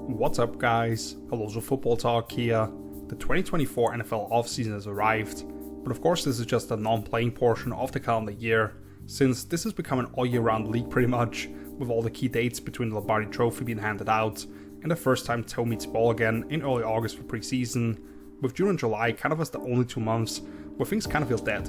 What's up, guys? Hello, Footballtalk here. The 2024 NFL offseason has arrived, but of course this is just a non-playing portion of the calendar year, since this has become an all-year-round league pretty much, with all the key dates between the Lombardi Trophy being handed out, and the first time toe meets ball again in early August for preseason, with June and July kind of as the only 2 months where things kind of feel dead.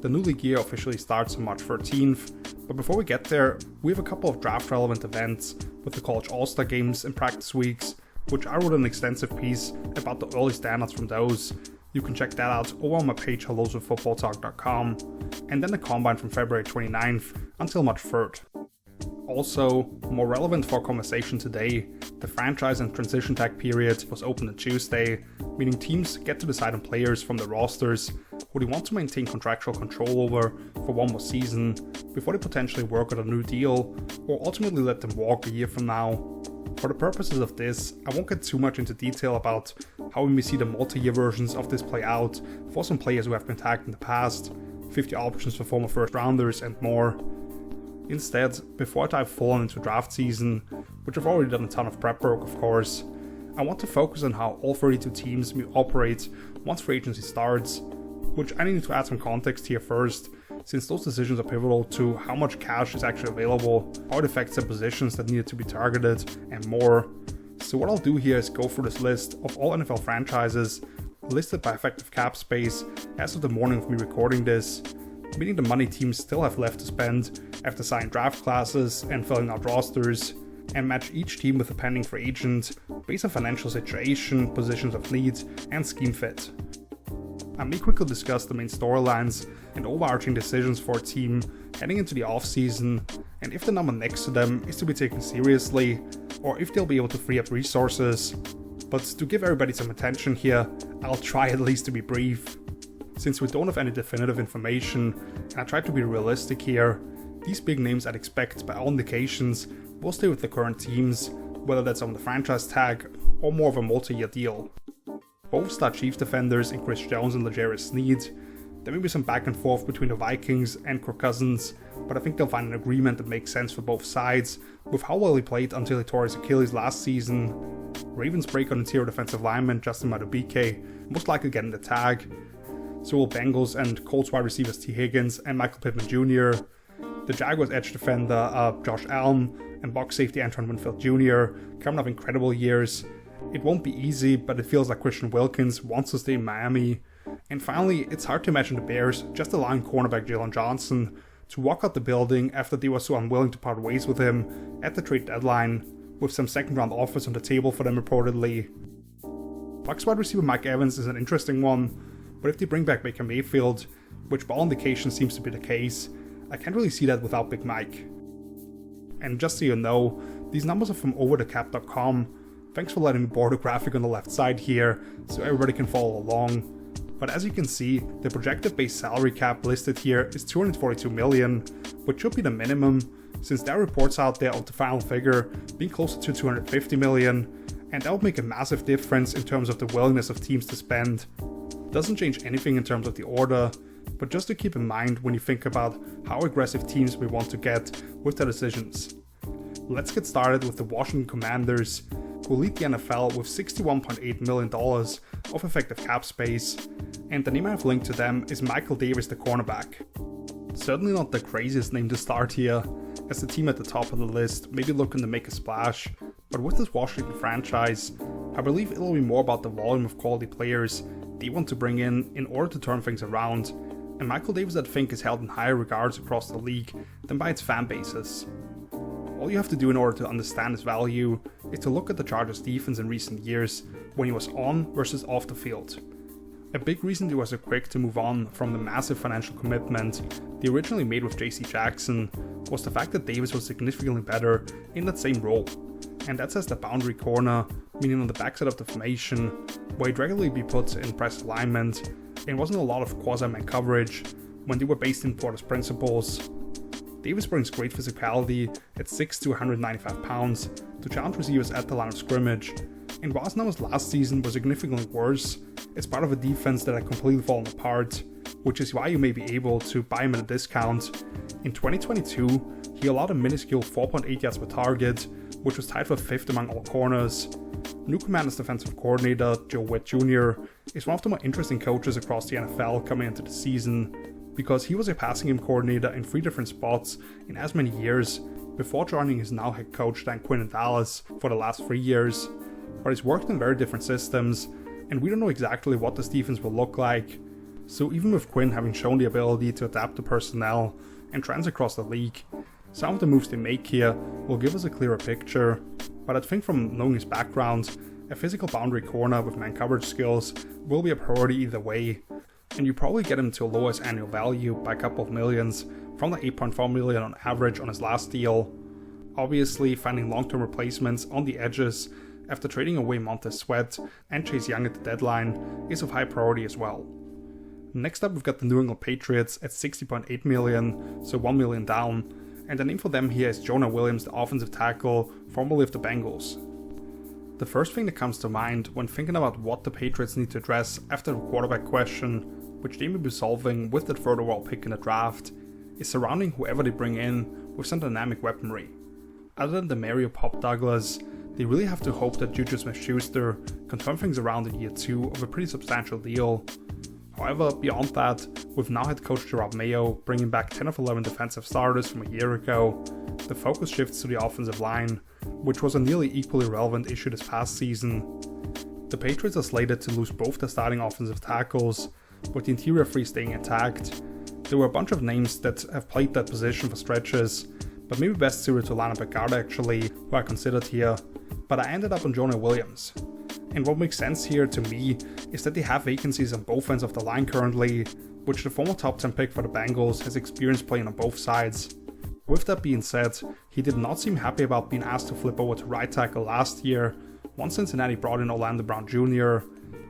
The new league year officially starts on March 13th, but before we get there, we have a couple of draft-relevant events with the college all-star games and practice weeks, which I wrote an extensive piece about the early standouts from those. You can check that out over on my page helloswithfootballtalk.com, and then the combine from February 29th until March 3rd. Also, more relevant for our conversation today, the franchise and transition tag period was open on Tuesday, meaning teams get to decide on players from their rosters who they want to maintain contractual control over for one more season before they potentially work out a new deal or ultimately let them walk a year from now. For the purposes of this, I won't get too much into detail about how we may see the multi-year versions of this play out for some players who have been tagged in the past, 50 options for former first rounders and more. Instead, before I dive full on into draft season, which I've already done a ton of prep work of course, I want to focus on how all 32 teams may operate once free agency starts, which I need to add some context here first, since those decisions are pivotal to how much cash is actually available, how it affects the positions that needed to be targeted, and more. So what I'll do here is go through this list of all NFL franchises listed by effective cap space as of the morning of me recording this, meaning the money teams still have left to spend after signing draft classes and filling out rosters, and match each team with a pending free agent based on financial situation, positions of need, and scheme fit. I may quickly discuss the main storylines and overarching decisions for a team heading into the offseason, and if the number next to them is to be taken seriously, or if they'll be able to free up resources. But to give everybody some attention here, I'll try at least to be brief. Since we don't have any definitive information, and I try to be realistic here, these big names I'd expect by all indications will stay with the current teams, whether that's on the franchise tag or more of a multi-year deal. Both star Chiefs defenders in Chris Jones and L'Jarius Sneed. There may be some back and forth between the Vikings and Kirk Cousins, but I think they'll find an agreement that makes sense for both sides, with how well he played until he tore his Achilles last season. Ravens break on interior defensive lineman Justin Madubuike, most likely getting the tag. So will Bengals and Colts wide receivers T. Higgins and Michael Pittman Jr. The Jaguars edge defender Josh Allen and box safety Antoine Winfield Jr. coming off incredible years. It won't be easy, but it feels like Christian Wilkins wants to stay in Miami. And finally, it's hard to imagine the Bears just allowing cornerback Jalen Johnson to walk out the building after they were so unwilling to part ways with him at the trade deadline, with some second round offers on the table for them reportedly. Bucs wide receiver Mike Evans is an interesting one, but if they bring back Baker Mayfield, which by all indications seems to be the case, I can't really see that without Big Mike. And just so you know, these numbers are from overthecap.com. Thanks for letting me borrow the graphic on the left side here, so everybody can follow along. But as you can see, the projected base salary cap listed here is $242 million, which should be the minimum, since there are reports out there of the final figure being closer to $250 million, and that would make a massive difference in terms of the willingness of teams to spend. Doesn't change anything in terms of the order, but just to keep in mind when you think about how aggressive teams may want to get with their decisions. Let's get started with the Washington Commanders, who lead the NFL with $61.8 million of effective cap space, and the name I've linked to them is Michael Davis, the cornerback. Certainly not the craziest name to start here, as the team at the top of the list may be looking to make a splash, but with this Washington franchise, I believe it'll be more about the volume of quality players they want to bring in order to turn things around, and Michael Davis I think is held in higher regards across the league than by its fan bases. All you have to do in order to understand his value is to look at the Chargers defense in recent years when he was on versus off the field. A big reason they were so quick to move on from the massive financial commitment they originally made with JC Jackson was the fact that Davis was significantly better in that same role, and that's as the boundary corner, meaning on the backside of the formation, where he'd regularly be put in press alignment and wasn't a lot of quasi-man coverage when they were based in Porter's principles. Davis brings great physicality at 6'2", 195 pounds to challenge receivers at the line of scrimmage, and while his numbers last season were significantly worse, it's part of a defense that had completely fallen apart, which is why you may be able to buy him at a discount. In 2022, he allowed a minuscule 4.8 yards per target, which was tied for 5th among all corners. New Commanders defensive coordinator Joe Witt Jr. is one of the more interesting coaches across the NFL coming into the season, because he was a passing game coordinator in 3 different spots in as many years before joining his now head coach Dan Quinn in Dallas for the last 3 years. But he's worked in very different systems, and we don't know exactly what this defense will look like. So even with Quinn having shown the ability to adapt to personnel and trends across the league, some of the moves they make here will give us a clearer picture. But I think from knowing his background, a physical boundary corner with man coverage skills will be a priority either way, and you probably get him to lower his annual value by a couple of millions from the $8.4 million on average on his last deal. Obviously, finding long-term replacements on the edges after trading away Montez Sweat and Chase Young at the deadline is of high priority as well. Next up, we've got the New England Patriots at $60.8 million, so $1 million down, and the name for them here is Jonah Williams, the offensive tackle, formerly of the Bengals. The first thing that comes to mind when thinking about what the Patriots need to address after the quarterback question, which they may be solving with that third overall pick in the draft, is surrounding whoever they bring in with some dynamic weaponry. Other than the Mario Pop Douglas, they really have to hope that Juju Smith-Schuster can turn things around in year 2 of a pretty substantial deal. However, beyond that, with now head coach Gerard Mayo bringing back 10 of 11 defensive starters from a year ago, the focus shifts to the offensive line, which was a nearly equally relevant issue this past season. The Patriots are slated to lose both their starting offensive tackles, with the interior 3 staying intact. There were a bunch of names that have played that position for stretches, but maybe best suited to line up at guard actually, who I considered here, but I ended up on Jonah Williams. And what makes sense here to me is that they have vacancies on both ends of the line currently, which the former top 10 pick for the Bengals has experience playing on both sides. With that being said, he did not seem happy about being asked to flip over to right tackle last year, once Cincinnati brought in Orlando Brown Jr.,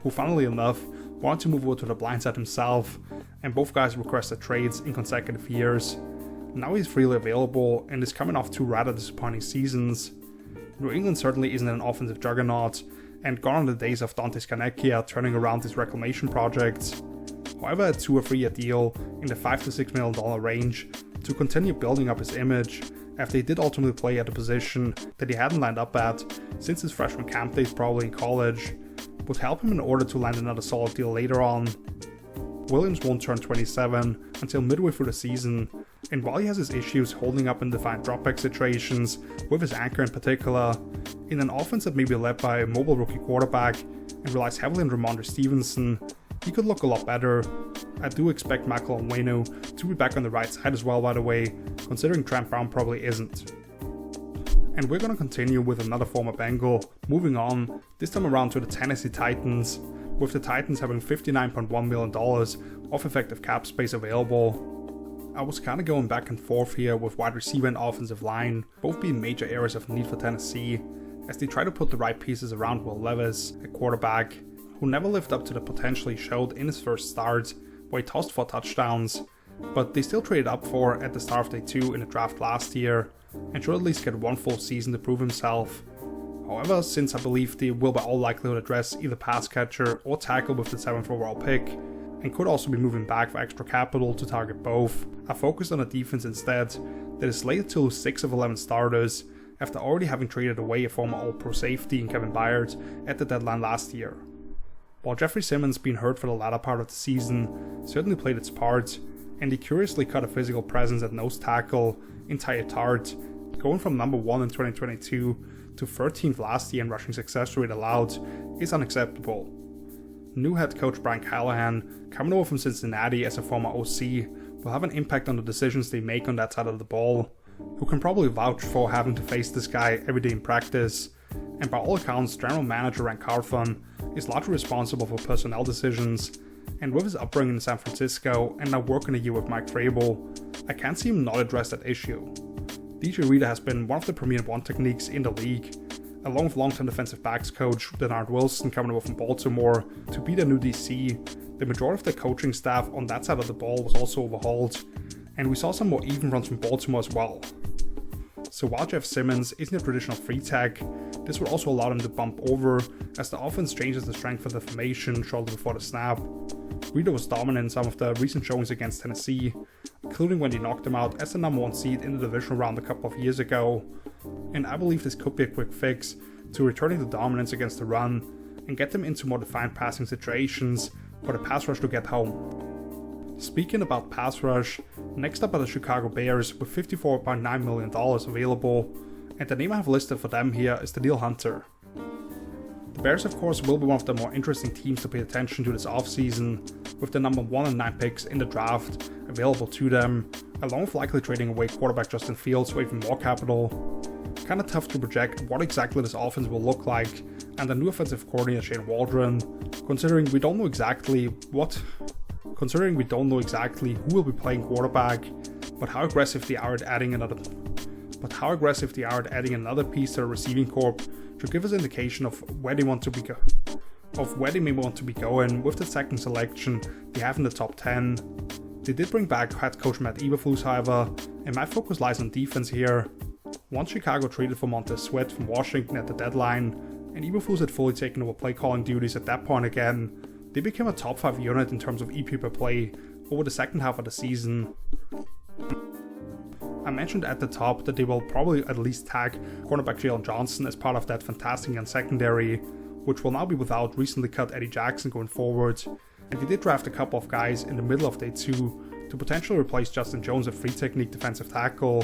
who funnily enough wanted to move over to the blind side himself, and both guys requested trades in consecutive years. Now he's freely available and is coming off 2 rather disappointing seasons. New England certainly isn't an offensive juggernaut, and gone are the days of Dante Scarnecchia turning around his reclamation projects. However, a 2 or 3 year deal in the $5 to $6 million range to continue building up his image after he did ultimately play at a position that he hadn't lined up at since his freshman camp days probably in college would help him in order to land another solid deal later on. Williams won't turn 27 until midway through the season, and while he has his issues holding up in defined dropback situations, with his anchor in particular, in an offense that may be led by a mobile rookie quarterback and relies heavily on Ramondre Stevenson, he could look a lot better. I do expect Michael Onwenu to be back on the right side as well, by the way, considering Trent Brown probably isn't. And we're going to continue with another former Bengal, moving on, this time around to the Tennessee Titans, with the Titans having $59.1 million of effective cap space available. I was kinda going back and forth here with wide receiver and offensive line, both being major areas of need for Tennessee, as they try to put the right pieces around Will Levis, a quarterback, who never lived up to the potential he showed in his first start, where he tossed 4 touchdowns, but they still traded up for at the start of day 2 in the draft last year, and should at least get 1 full season to prove himself. However, since I believe they will by all likelihood address either pass catcher or tackle with the 7th overall pick, and could also be moving back for extra capital to target both, I focused on a defense instead that is slated to lose 6 of 11 starters after already having traded away a former All-Pro safety in Kevin Byard at the deadline last year. While Jeffrey Simmons being hurt for the latter part of the season certainly played its part, and he curiously cut a physical presence at nose tackle in Ty Tart, going from number 1 in 2022 to 13th last year in rushing success rate allowed, is unacceptable. New head coach Brian Callahan, coming over from Cincinnati as a former OC, will have an impact on the decisions they make on that side of the ball, who can probably vouch for having to face this guy every day in practice, and by all accounts general manager Rank Carthon is largely responsible for personnel decisions, and with his upbringing in San Francisco and now working a year with Mike Vrabel, I can't see him not address that issue. DJ Reader has been one of the premier one techniques in the league, along with long-term defensive backs coach Bernard Wilson coming over from Baltimore to be the new DC. The majority of the coaching staff on that side of the ball was also overhauled, and we saw some more even runs from Baltimore as well. So while Jeff Simmons isn't a traditional free tech, this will also allow them to bump over as the offense changes the strength of the formation shortly before the snap. Reader was dominant in some of the recent showings against Tennessee, including when they knocked them out as the number 1 seed in the divisional round a couple of years ago, and I believe this could be a quick fix to returning to dominance against the run and get them into more defined passing situations for the pass rush to get home. Speaking about pass rush, next up are the Chicago Bears with $54.9 million available, and the name I have listed for them here is Danielle Hunter. The Bears, of course, will be one of the more interesting teams to pay attention to this offseason, with the number 1 and 9 picks in the draft available to them, along with likely trading away quarterback Justin Fields for even more capital. Kinda tough to project what exactly this offense will look like, and the new offensive coordinator Shane Waldron, considering we don't know exactly who will be playing quarterback, but how aggressive they are at adding another piece to the receiving corps should give us an indication of where they may want to be going with the second selection they have in the top 10. They did bring back head coach Matt Eberflus, however, and my focus lies on defense here. Once Chicago traded for Montez Sweat from Washington at the deadline, and Eberflus had fully taken over play calling duties at that point again, they became a top 5 unit in terms of EP per play over the second half of the season. I mentioned at the top that they will probably at least tag cornerback Jalen Johnson as part of that fantastic young secondary, which will now be without recently cut Eddie Jackson going forward, and they did draft a couple of guys in the middle of day 2 to potentially replace Justin Jones at free technique defensive tackle.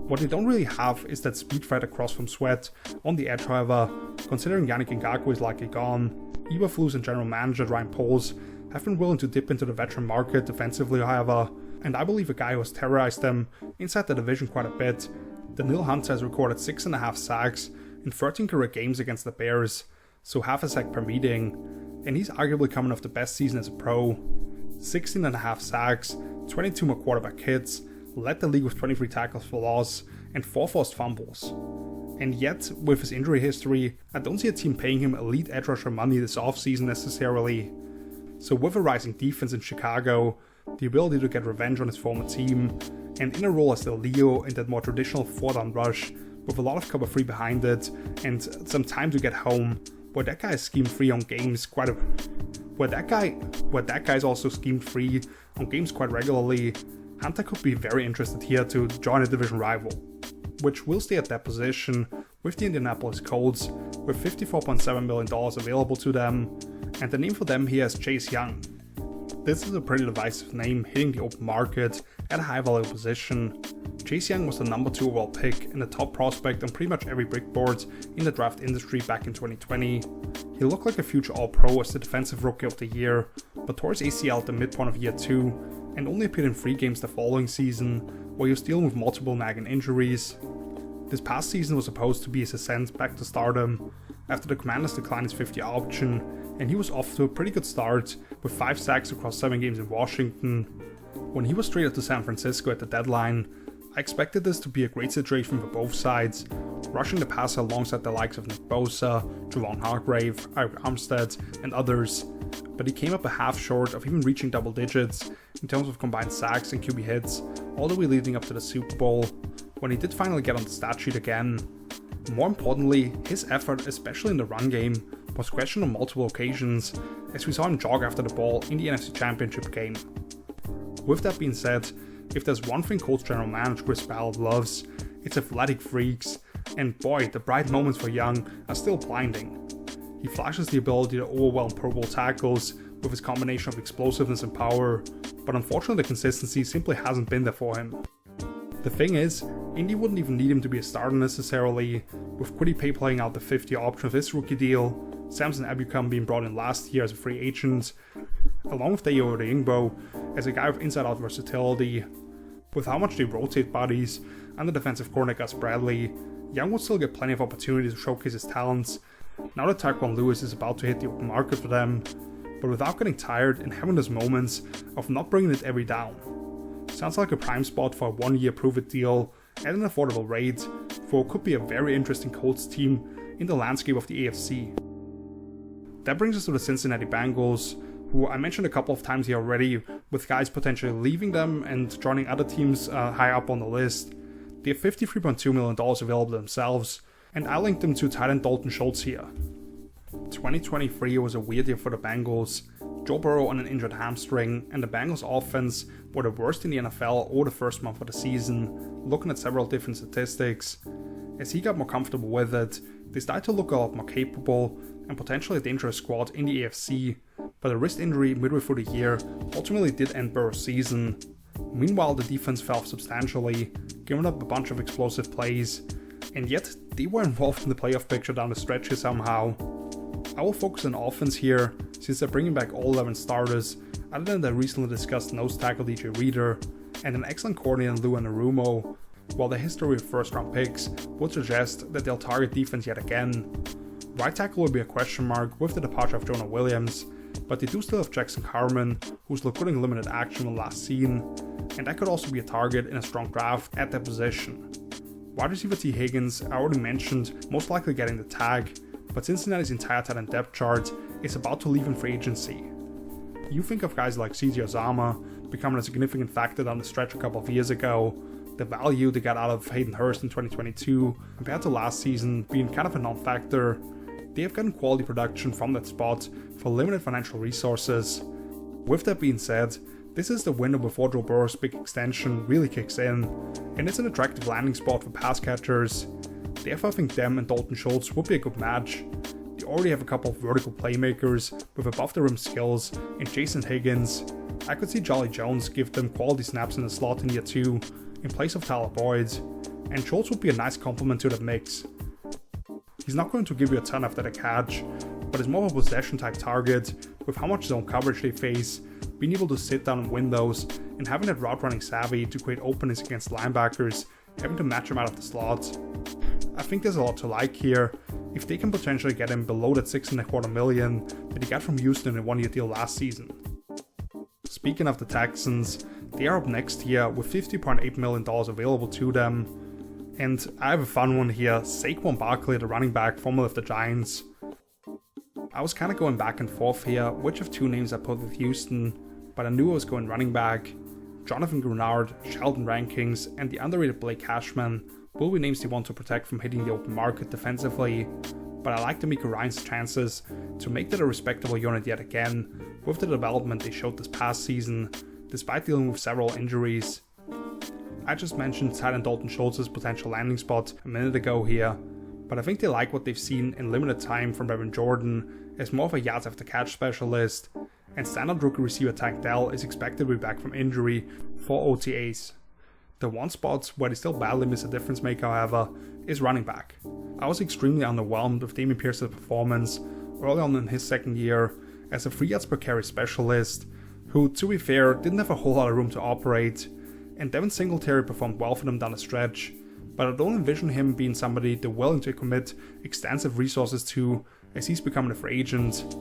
What they don't really have is that speed threat across from Sweat on the edge, however, considering Yannick Ngakoue is likely gone. Eberflus and general manager Ryan Poles have been willing to dip into the veteran market defensively, however, and I believe a guy who has terrorized them inside the division quite a bit. Danielle Hunter has recorded 6.5 sacks in 13 career games against the Bears, so half a sack per meeting, and he's arguably coming off the best season as a pro. 16.5 sacks, 22 more quarterback hits, led the league with 23 tackles for loss, and 4 forced fumbles. And yet, with his injury history, I don't see a team paying him elite edge rusher money this offseason necessarily. So with a rising defense in Chicago, the ability to get revenge on his former team, and in a role as the Leo in that more traditional 4-down rush, with a lot of cover 3 behind it, and some time to get home, where that guy is scheme free on games where that guy is also scheme free on games quite regularly, Hunter could be very interested here to join a division rival, which will stay at that position with the Indianapolis Colts, with $54.7 million available to them, and the name for them here is Chase Young. This is a pretty divisive name hitting the open market at a high value position. Chase Young was the number 2 overall pick and the top prospect on pretty much every brick board in the draft industry back in 2020. He looked like a future All-Pro as the defensive rookie of the year, but tore his ACL at the midpoint of year 2 and only appeared in 3 games the following season, where he was dealing with multiple nagging injuries. This past season was supposed to be his ascent back to stardom after the Commanders declined his 50 option, and he was off to a pretty good start with 5 sacks across 7 games in Washington. When he was traded to San Francisco at the deadline, I expected this to be a great situation for both sides, rushing the passer alongside the likes of Nick Bosa, Javon Hargrave, Eric Armstead, and others, but he came up a half short of even reaching double digits in terms of combined sacks and QB hits, all the way leading up to the Super Bowl, when he did finally get on the stat sheet again. More importantly, his effort, especially in the run game, was questioned on multiple occasions, as we saw him jog after the ball in the NFC Championship game. With that being said, if there's one thing Colts general manager Chris Ballard loves, it's athletic freaks, and boy, the bright moments for Young are still blinding. He flashes the ability to overwhelm Pro Bowl tackles with his combination of explosiveness and power, but unfortunately the consistency simply hasn't been there for him. The thing is, Indy wouldn't even need him to be a starter necessarily, with Kwity Paye playing out the 50 option of his rookie deal, Samson Ebukam being brought in last year as a free agent, along with Dayo Odeyingbo as a guy with inside-out versatility. With how much they rotate bodies and the defensive corner Gus Bradley, Young would still get plenty of opportunities to showcase his talents now that Tyquan Lewis is about to hit the open market for them, but without getting tired and having those moments of not bringing it every down. Sounds like a prime spot for a 1-year prove-it deal at an affordable rate for what could be a very interesting Colts team in the landscape of the AFC. That brings us to the Cincinnati Bengals, who I mentioned a couple of times here already, with guys potentially leaving them and joining other teams high up on the list. They have $53.2 million available themselves, and I linked them to tight end Dalton Schultz here. 2023 was a weird year for the Bengals. Joe Burrow on an injured hamstring, and the Bengals offense were the worst in the NFL over the first month of the season, looking at several different statistics. As he got more comfortable with it, they started to look a lot more capable and potentially a dangerous squad in the AFC, but a wrist injury midway through the year ultimately did end Burrow's season. Meanwhile, the defense fell substantially, giving up a bunch of explosive plays, and yet they were involved in the playoff picture down the stretch here somehow. I will focus on offense here, since they're bringing back all 11 starters, other than the recently discussed nose tackle DJ Reader, and an excellent coordinator in Lou Anarumo, while the history of first round picks would suggest that they'll target defense yet again. Right tackle will be a question mark with the departure of Jonah Williams, but they do still have Jackson Carman, who's getting limited action when last seen, and that could also be a target in a strong draft at that position. Wide receiver T. Higgins, I already mentioned, most likely getting the tag, but Cincinnati's entire tight end depth chart is about to leave in free agency. You think of guys like CJ Uzomah becoming a significant factor down the stretch a couple of years ago, the value they got out of Hayden Hurst in 2022 compared to last season being kind of a non-factor. They have gotten quality production from that spot for limited financial resources. With that being said, this is the window before Joe Burrow's big extension really kicks in, and it's an attractive landing spot for pass catchers. Therefore, I think them and Dalton Schultz would be a good match. They already have a couple of vertical playmakers with above the rim skills in Jason Higgins. I could see Jolly Jones give them quality snaps in the slot in year 2 in place of Tyler Boyd, and Schultz would be a nice complement to that mix. He's not going to give you a ton after the catch, but is more of a possession type target with how much zone coverage they face, being able to sit down in windows, and having that route running savvy to create openings against linebackers, having to match him out of the slot. I think there's a lot to like here, if they can potentially get him below that $6.25 million that he got from Houston in a one-year deal last season. Speaking of the Texans, they are up next year with $50.8 million available to them, and I have a fun one here, Saquon Barkley, the running back formerly of the Giants. I was kind of going back and forth here, which of two names I put with Houston, but I knew I was going running back. Jonathan Greenard, Sheldon Rankings, and the underrated Blake Cashman will be names they want to protect from hitting the open market defensively, but I like DeMeco Ryans' chances to make that a respectable unit yet again with the development they showed this past season, despite dealing with several injuries. I just mentioned tight end Dalton Schultz's potential landing spot a minute ago here, but I think they like what they've seen in limited time from Brevin Jordan as more of a yards after catch specialist, and standard rookie receiver Tank Dell is expected to be back from injury for OTAs. The one spot where they still badly miss a difference maker, however, is running back. I was extremely underwhelmed with Dameon Pierce's performance early on in his second year as a 3 yards per carry specialist, who, to be fair, didn't have a whole lot of room to operate, and Devin Singletary performed well for them down the stretch, but I don't envision him being somebody they're willing to commit extensive resources to as he's becoming a free agent.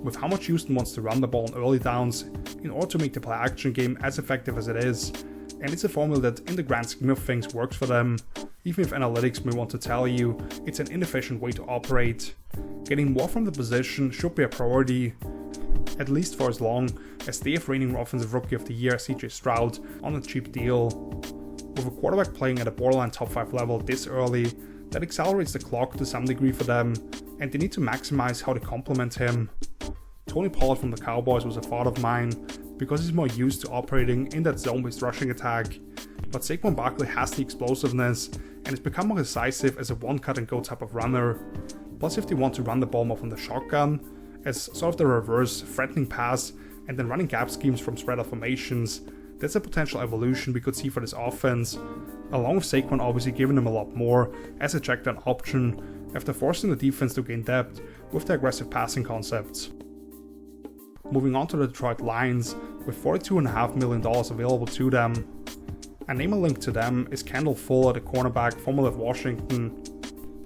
With how much Houston wants to run the ball in early downs in order to make the play action game as effective as it is, and it's a formula that in the grand scheme of things works for them, even if analytics may want to tell you it's an inefficient way to operate. Getting more from the position should be a priority, at least for as long as they have reigning Offensive Rookie of the Year CJ Stroud on a cheap deal. With a quarterback playing at a borderline top 5 level this early, that accelerates the clock to some degree for them, and they need to maximize how they complement him. Tony Pollard from the Cowboys was a thought of mine, because he's more used to operating in that zone-based rushing attack, but Saquon Barkley has the explosiveness and has become more decisive as a one-cut-and-go type of runner. Plus, if they want to run the ball more from the shotgun, as sort of the reverse, threatening pass and then running gap schemes from spread-out formations, that's a potential evolution we could see for this offense, along with Saquon obviously giving them a lot more as a check-down option after forcing the defense to gain depth with their aggressive passing concepts. Moving on to the Detroit Lions, with $42.5 million available to them. A name a link to them is Kendall Fuller, the cornerback formerly of Washington.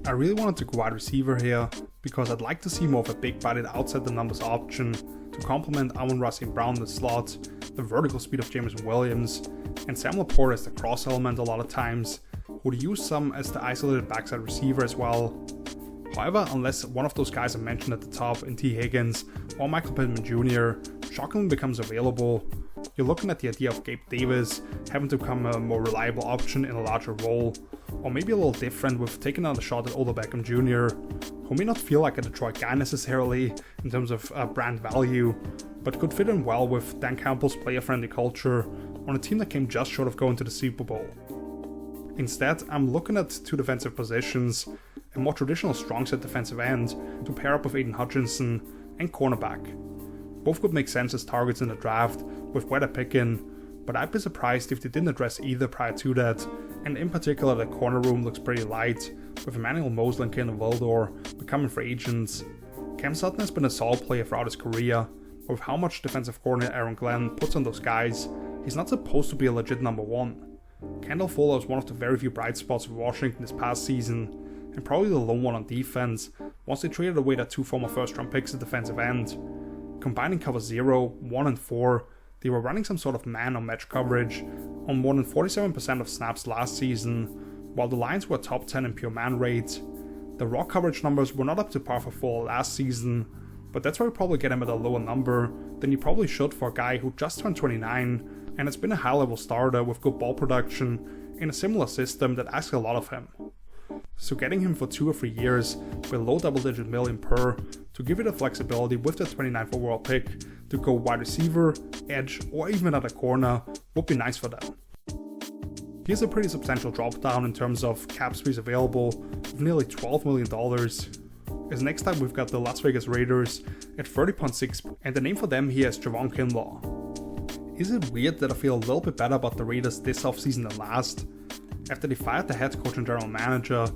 I really wanted to go wide receiver here, because I'd like to see more of a big-bodied outside-the-numbers option to complement Amon-Ra St. Brown in the slot, the vertical speed of Jameson Williams, and Sam Laporta as the cross element a lot of times, would use some as the isolated backside receiver as well. However, unless one of those guys I mentioned at the top in T. Higgins or Michael Pittman Jr. shockingly becomes available, you're looking at the idea of Gabe Davis having to become a more reliable option in a larger role, or maybe a little different with taking another shot at Odell Beckham Jr., who may not feel like a Detroit guy necessarily in terms of brand value, but could fit in well with Dan Campbell's player-friendly culture on a team that came just short of going to the Super Bowl. Instead, I'm looking at two defensive positions, a more traditional strong set defensive end to pair up with Aiden Hutchinson, and cornerback. Both could make sense as targets in the draft with where they're picking, but I'd be surprised if they didn't address either prior to that, and in particular the corner room looks pretty light, with Emmanuel Mosley and Kalen Vildor becoming free agents. Cam Sutton has been a solid player throughout his career, but with how much defensive coordinator Aaron Glenn puts on those guys, he's not supposed to be a legit number one. Kendall Fuller was one of the very few bright spots for Washington this past season, and probably the lone one on defense once they traded away their two former first round picks at defensive end. Combining cover 0, 1 and 4, they were running some sort of man or match coverage on more than 47% of snaps last season, while the Lions were top 10 in pure man rate. The raw coverage numbers were not up to par for Fuller last season, but that's why we probably get him at a lower number than you probably should for a guy who just turned 29 and has been a high level starter with good ball production in a similar system that asks a lot of him. So getting him for 2 or 3 years with low double-digit million per to give you the flexibility with the 29th overall pick to go wide receiver, edge, or even at a corner would be nice for them. Here's a pretty substantial drop down in terms of cap space available of nearly $12 million. As next time we've got the Las Vegas Raiders at 30.6, and the name for them here is Javon Kinlaw. Is it weird that I feel a little bit better about the Raiders this offseason than last? After they fired the head coach and general manager,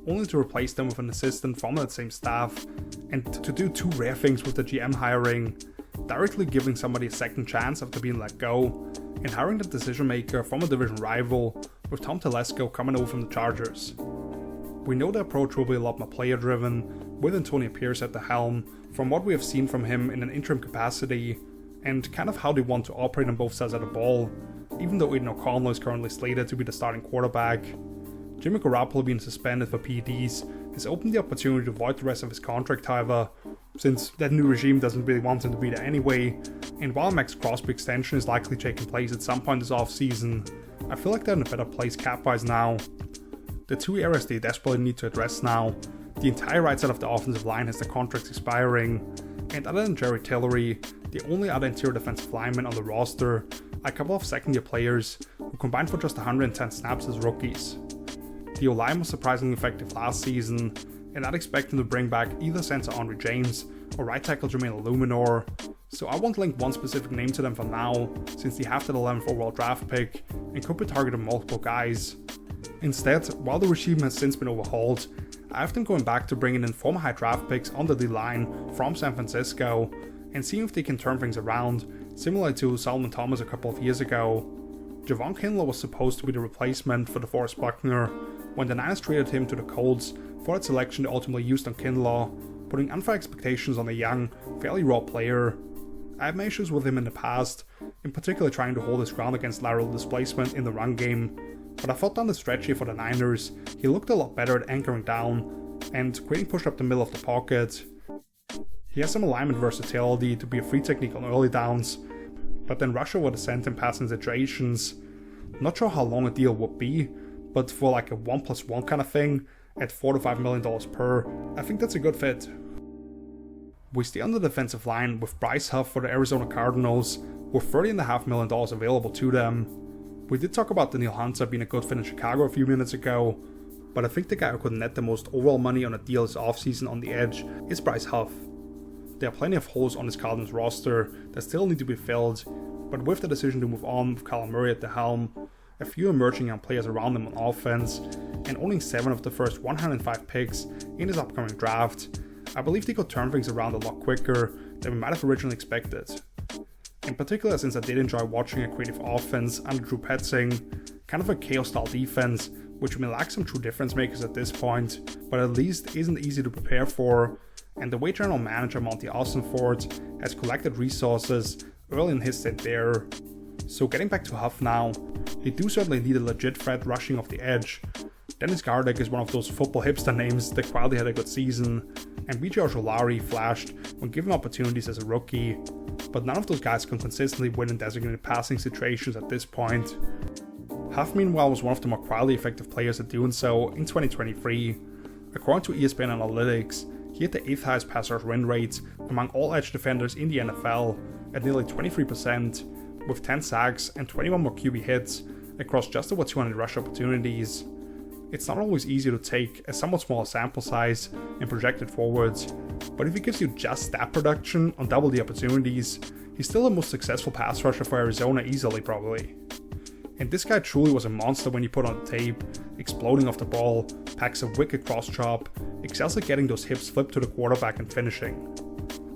only to replace them with an assistant from that same staff, and to do two rare things with the GM hiring, directly giving somebody a second chance after being let go, and hiring the decision maker from a division rival, with Tom Telesco coming over from the Chargers. We know the approach will be a lot more player driven, with Antonio Pierce at the helm, from what we have seen from him in an interim capacity, and kind of how they want to operate on both sides of the ball, even though Aiden O'Connell is currently slated to be the starting quarterback. Jimmy Garoppolo being suspended for PEDs has opened the opportunity to void the rest of his contract, however, since that new regime doesn't really want him to be there anyway, and while Max Crosby extension is likely taking place at some point this offseason, I feel like they're in a better place cap-wise now. The two areas they desperately need to address now: the entire right side of the offensive line has their contracts expiring, and other than Jerry Tillery, the only other interior defensive linemen on the roster are a couple of second-year players who combined for just 110 snaps as rookies. The O-line was surprisingly effective last season, and I'd expect them to bring back either center Andre James or right tackle Jermaine Illuminor, so I won't link one specific name to them for now, since they have that 11th overall draft pick and could be targeting multiple guys. Instead, while the regime has since been overhauled, I have them going back to bringing in former high draft picks on the D-line from San Francisco and seeing if they can turn things around, similar to Solomon Thomas a couple of years ago. Javon Kinlaw was supposed to be the replacement for DeForest Buckner when the Niners traded him to the Colts for that selection they ultimately used on Kinlaw, putting unfair expectations on a young, fairly raw player. I have my issues with him in the past, in particular trying to hold his ground against lateral displacement in the run game, but I thought down the stretch here for the Niners, he looked a lot better at anchoring down and creating push up the middle of the pocket. He has some alignment versatility to be a free technique on early downs, but then rush over the center in passing situations. Not sure how long a deal would be, but for like a 1+1 kind of thing, at $4 to $5 million per, I think that's a good fit. We stay on the defensive line with Bryce Huff for the Arizona Cardinals, with $30.5 million available to them. We did talk about Danielle Hunter being a good fit in Chicago a few minutes ago, but I think the guy who could net the most overall money on a deal this offseason on the edge is Bryce Huff. There are plenty of holes on this Cardinals roster that still need to be filled, but with the decision to move on with Kyler Murray at the helm, a few emerging young players around him on offense, and owning 7 of the first 105 picks in this upcoming draft, I believe they could turn things around a lot quicker than we might have originally expected. In particular, since I did enjoy watching a creative offense under Drew Petzing, kind of a chaos-style defense, which may lack some true difference makers at this point, but at least isn't easy to prepare for, and the way general manager Monty Austinford has collected resources early in his stint there. So getting back to Huff now, they do certainly need a legit threat rushing off the edge. Dennis Gardeck is one of those football hipster names that quietly had a good season, and B.J. Ojolari flashed when given opportunities as a rookie, but none of those guys can consistently win in designated passing situations at this point. Huff meanwhile was one of the more quietly effective players at doing so in 2023. According to ESPN Analytics, he had the 8th highest pass rush win rate among all edge defenders in the NFL at nearly 23%, with 10 sacks and 21 more QB hits across just over 200 rush opportunities. It's not always easy to take a somewhat smaller sample size and project it forwards, but if he gives you just that production on double the opportunities, he's still the most successful pass rusher for Arizona easily probably. And this guy truly was a monster when you put on the tape, exploding off the ball, packs a wicked cross chop, excels at getting those hips flipped to the quarterback and finishing.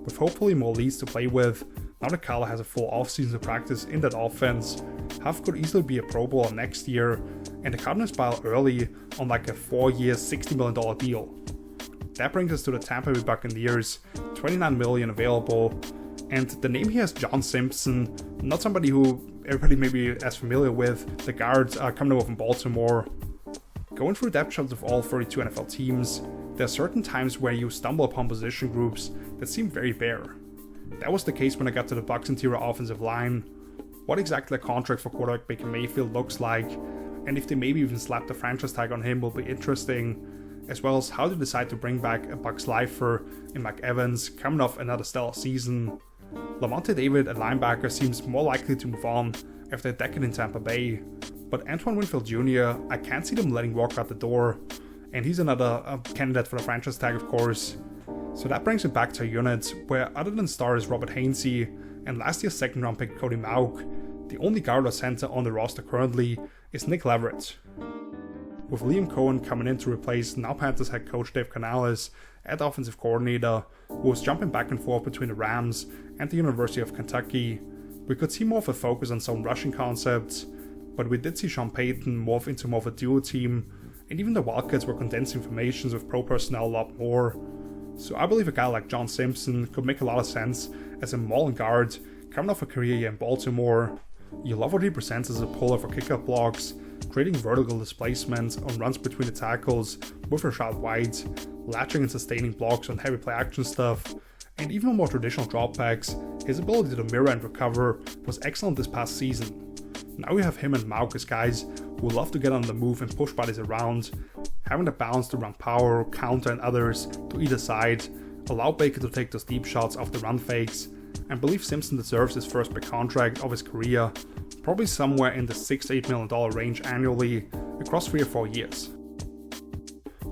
With hopefully more leads to play with, now that Kyler has a full offseason to practice in that offense, Huff could easily be a Pro Bowler next year, and the Cardinals buy early on like a 4-year $60 million deal. That brings us to the Tampa Bay Buccaneers, $29 million available, and the name here is John Simpson, not somebody who everybody may be as familiar with. The guards are coming over from Baltimore. Going through depth charts of all 32 NFL teams, there are certain times where you stumble upon position groups that seem very bare. That was the case when I got to the Bucs interior offensive line. What exactly a contract for quarterback Baker Mayfield looks like, and if they maybe even slap the franchise tag on him will be interesting, as well as how they decide to bring back a Bucs lifer in Mike Evans coming off another stellar season. Lavonte David at linebacker seems more likely to move on after a decade in Tampa Bay, but Antoine Winfield Jr., I can't see them letting walk out the door, and he's another candidate for the franchise tag of course. So that brings it back to a unit where, other than stars Robert Hainsey and last year's second round pick Cody Mauch, the only guard or center on the roster currently is Nick Leverett. With Liam Cohen coming in to replace now Panthers head coach Dave Canales at offensive coordinator, who was jumping back and forth between the Rams and the University of Kentucky, we could see more of a focus on some rushing concepts, but we did see Sean Payton morph into more of a duo team, and even the Wildcats were condensing formations with pro personnel a lot more. So I believe a guy like John Simpson could make a lot of sense as a mauling guard coming off a career year in Baltimore. You love what he presents as a puller for kickoff blocks, creating vertical displacements on runs between the tackles with Rashad White, latching and sustaining blocks on heavy play action stuff, and even on more traditional dropbacks, his ability to mirror and recover was excellent this past season. Now we have him and Mauch as guys who love to get on the move and push bodies around, having the balance to run power, counter and others to either side, allow Baker to take those deep shots off the run fakes, and believe Simpson deserves his first big contract of his career, probably somewhere in the $6 to $8 million range annually across 3 or 4 years.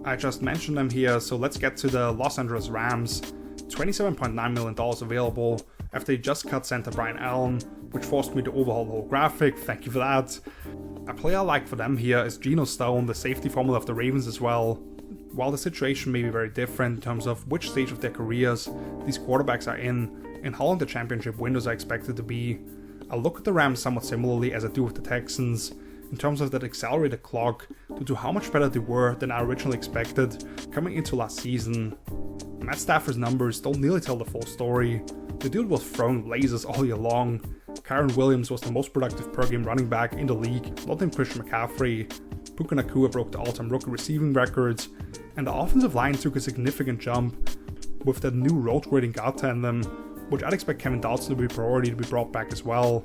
I just mentioned them here, so let's get to the Los Angeles Rams. $27.9 million available after they just cut center Brian Allen, which forced me to overhaul the whole graphic, thank you for that. A player I like for them here is Geno Stone, the safety formula of the Ravens as well. While the situation may be very different in terms of which stage of their careers these quarterbacks are in and how long the championship windows are expected to be, I look at the Rams somewhat similarly as I do with the Texans, in terms of that accelerated clock due to how much better they were than I originally expected coming into last season. Matt Stafford's numbers don't nearly tell the full story. The dude was throwing lasers all year long. Kyron Williams was the most productive per game running back in the league, not named Christian McCaffrey. Puka Nacua broke the all-time rookie receiving records, and the offensive line took a significant jump with that new road grading guard tandem, which I'd expect Kevin Dodson to be a priority to be brought back as well.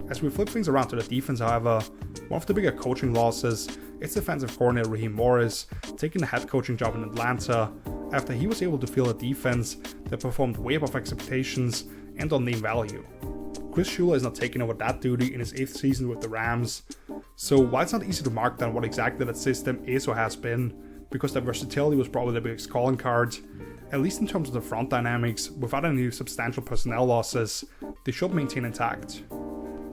As we flip things around to the defense, however, one of the bigger coaching losses is defensive coordinator Raheem Morris taking the head coaching job in Atlanta after he was able to field a defense that performed way above expectations and on name value. Chris Shula is not taking over that duty in his 8th season with the Rams, so while it's not easy to mark down what exactly that system is or has been, because their versatility was probably the biggest calling card, at least in terms of the front dynamics, without any substantial personnel losses, they should maintain intact.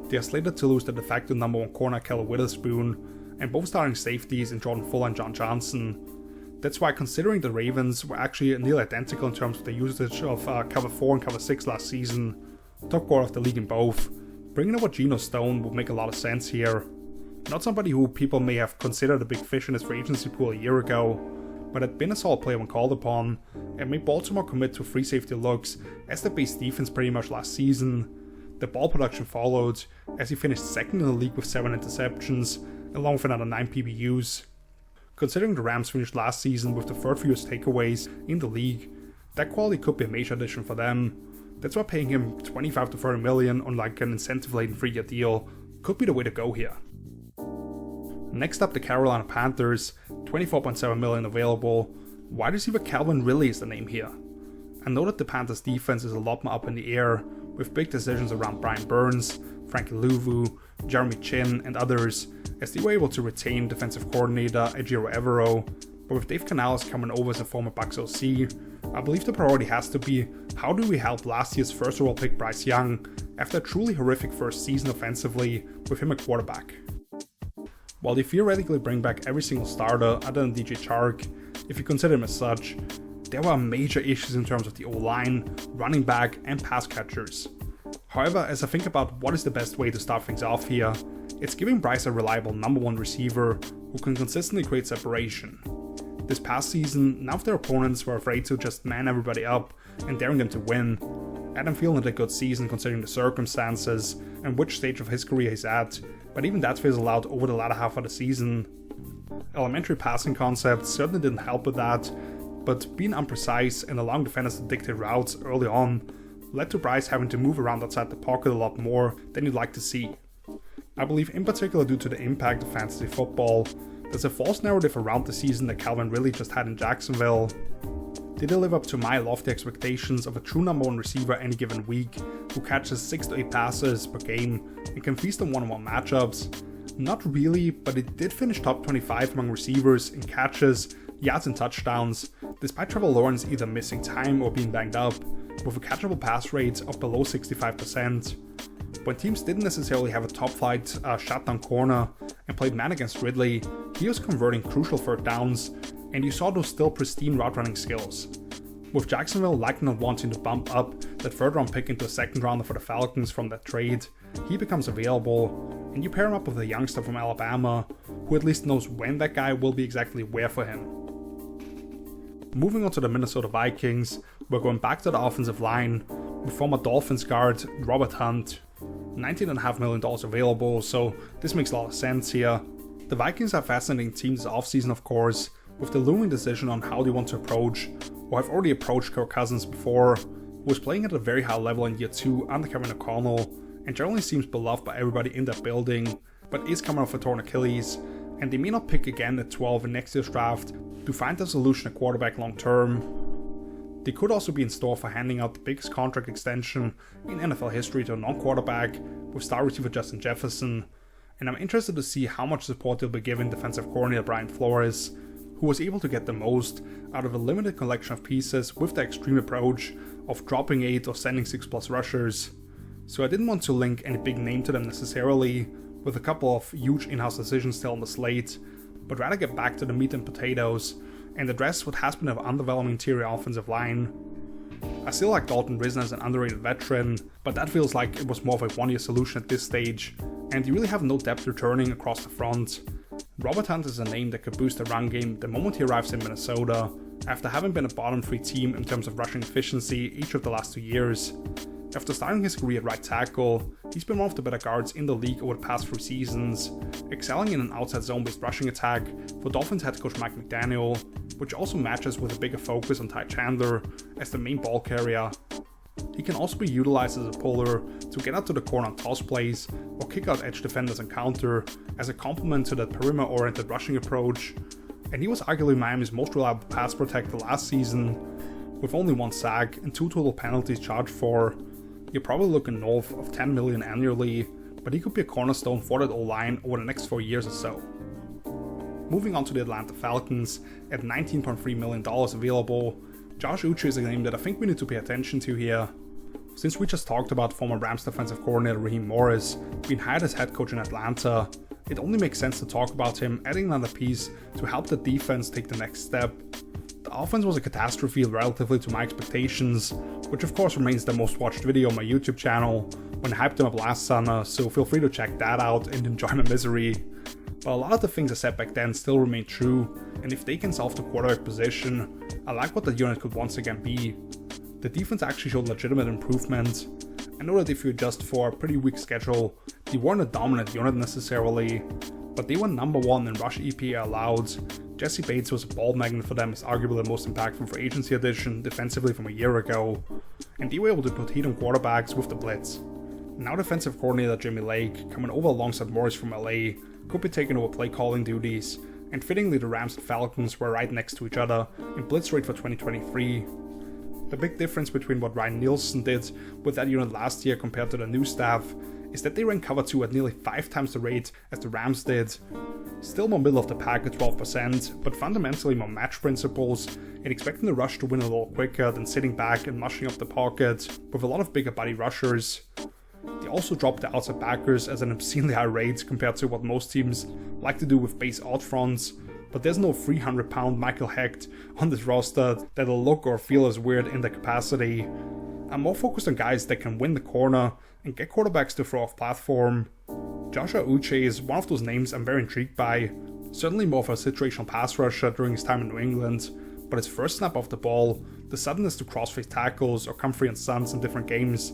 They are slated to lose the de facto number 1 corner Keller Witherspoon, and both starting safeties in Jordan Fuller and John Johnson. That's why, considering the Ravens were actually nearly identical in terms of the usage of cover 4 and cover 6 last season, top quarter of the league in both, bringing over Geno Stone would make a lot of sense here. Not somebody who people may have considered a big fish in his free agency pool a year ago, but had been a solid player when called upon, and made Baltimore commit to free safety looks as the base defense pretty much last season. The ball production followed, as he finished second in the league with 7 interceptions, along with another 9 PBUs. Considering the Rams finished last season with the 3rd fewest takeaways in the league, that quality could be a major addition for them. That's why paying him $25 to $30 million on like an incentive-laden 3-year deal could be the way to go here. Next up, the Carolina Panthers, $24.7 million available. Wide receiver Calvin Ridley is the name here. I know that the Panthers defense is a lot more up in the air, with big decisions around Brian Burns, Frankie Louvu, Jeremy Chin, and others, as they were able to retain defensive coordinator Ejiro Evero. But with Dave Canales coming over as a former Bucs OC, I believe the priority has to be, how do we help last year's first overall pick Bryce Young after a truly horrific first season offensively with him at quarterback? While they theoretically bring back every single starter other than DJ Chark, if you consider him as such, there were major issues in terms of the O-line, running back, and pass catchers. However, as I think about what is the best way to start things off here, it's giving Bryce a reliable number one receiver who can consistently create separation. This past season, none of their opponents were afraid to just man everybody up and daring them to win. Adam Thielen had a good season considering the circumstances and which stage of his career he's at, but even that fizzled out over the latter half of the season. Elementary passing concepts certainly didn't help with that, but being imprecise and allowing defenders to dictate routes early on led to Bryce having to move around outside the pocket a lot more than you'd like to see. I believe in particular due to the impact of fantasy football, there's a false narrative around the season that Calvin Ridley just had in Jacksonville. Did they live up to my lofty expectations of a true number one receiver any given week who catches 6 to 8 passes per game and can feast on one-on-one matchups? Not really, but it did finish top 25 among receivers in catches, yards and touchdowns, despite Trevor Lawrence either missing time or being banged up, with a catchable pass rate of below 65%. When teams didn't necessarily have a top-flight shutdown corner and played man against Ridley, he was converting crucial third downs, and you saw those still pristine route-running skills. With Jacksonville likely not wanting to bump up that third-round pick into a second rounder for the Falcons from that trade, he becomes available, and you pair him up with a youngster from Alabama, who at least knows when that guy will be exactly where for him. Moving on to the Minnesota Vikings, we're going back to the offensive line, with former Dolphins guard Robert Hunt. $19.5 million available, so this makes a lot of sense here. The Vikings are a fascinating team this offseason, of course, with the looming decision on how they want to approach, or have already approached Kirk Cousins before, who was playing at a very high level in year 2 under Kevin O'Connell, and generally seems beloved by everybody in that building, but is coming off a torn Achilles, and they may not pick again at 12 in next year's draft to find a solution at quarterback long term. They could also be in store for handing out the biggest contract extension in NFL history to a non-quarterback with star receiver Justin Jefferson, and I'm interested to see how much support they'll be giving defensive coordinator Brian Flores, who was able to get the most out of a limited collection of pieces with the extreme approach of dropping 8 or sending 6+ rushers. So I didn't want to link any big name to them necessarily, with a couple of huge in-house decisions still on the slate, but rather get back to the meat and potatoes and address what has been an underwhelming interior offensive line. I still like Dalton Risner as an underrated veteran, but that feels like it was more of a one-year solution at this stage, and you really have no depth returning across the front. Robert Hunt is a name that could boost the run game the moment he arrives in Minnesota, after having been a bottom 3 team in terms of rushing efficiency each of the last 2 years. After starting his career at right tackle, he's been one of the better guards in the league over the past 3 seasons, excelling in an outside zone-based rushing attack for Dolphins head coach Mike McDaniel, which also matches with a bigger focus on Ty Chandler as the main ball carrier. He can also be utilized as a puller to get out to the corner on toss plays or kick out edge defenders and counter as a complement to that perimeter-oriented rushing approach, and he was arguably Miami's most reliable pass protector last season, with only 1 sack and 2 total penalties charged for. You're probably looking north of $10 million annually, but he could be a cornerstone for that O-line over the next 4 years or so. Moving on to the Atlanta Falcons, at $19.3 million available, Josh Uche is a name that I think we need to pay attention to here. Since we just talked about former Rams defensive coordinator Raheem Morris being hired as head coach in Atlanta, it only makes sense to talk about him adding another piece to help the defense take the next step. The offense was a catastrophe relatively to my expectations, which of course remains the most watched video on my YouTube channel when I hyped him up last summer, so feel free to check that out and enjoy my misery. But a lot of the things I said back then still remain true, and if they can solve the quarterback position, I like what the unit could once again be. The defense actually showed legitimate improvement. I know that if you adjust for a pretty weak schedule, they weren't a dominant unit necessarily, but they were number 1 in rush EPA allowed. Jesse Bates was a ball magnet for them as arguably the most impactful free agency addition defensively from a year ago, and they were able to put heat on quarterbacks with the blitz. Now defensive coordinator Jimmy Lake, coming over alongside Morris from LA, could be taking over play calling duties, and fittingly the Rams and Falcons were right next to each other in blitz rate for 2023. The big difference between what Ryan Nielsen did with that unit last year compared to the new staff is that they ran cover 2 at nearly 5 times the rate as the Rams did. Still more middle of the pack at 12%, but fundamentally more match principles and expecting the rush to win a little quicker than sitting back and mushing up the pocket with a lot of bigger body rushers. They also dropped the outside backers as an obscenely high rate compared to what most teams like to do with base out fronts, but there's no 300-pound Michael Hecht on this roster that'll look or feel as weird in the capacity. I'm more focused on guys that can win the corner and get quarterbacks to throw off platform. Joshua Uche is one of those names I'm very intrigued by, certainly more of a situational pass rusher during his time in New England, but his first snap off the ball, the suddenness to crossface tackles or come free and stunts in different games,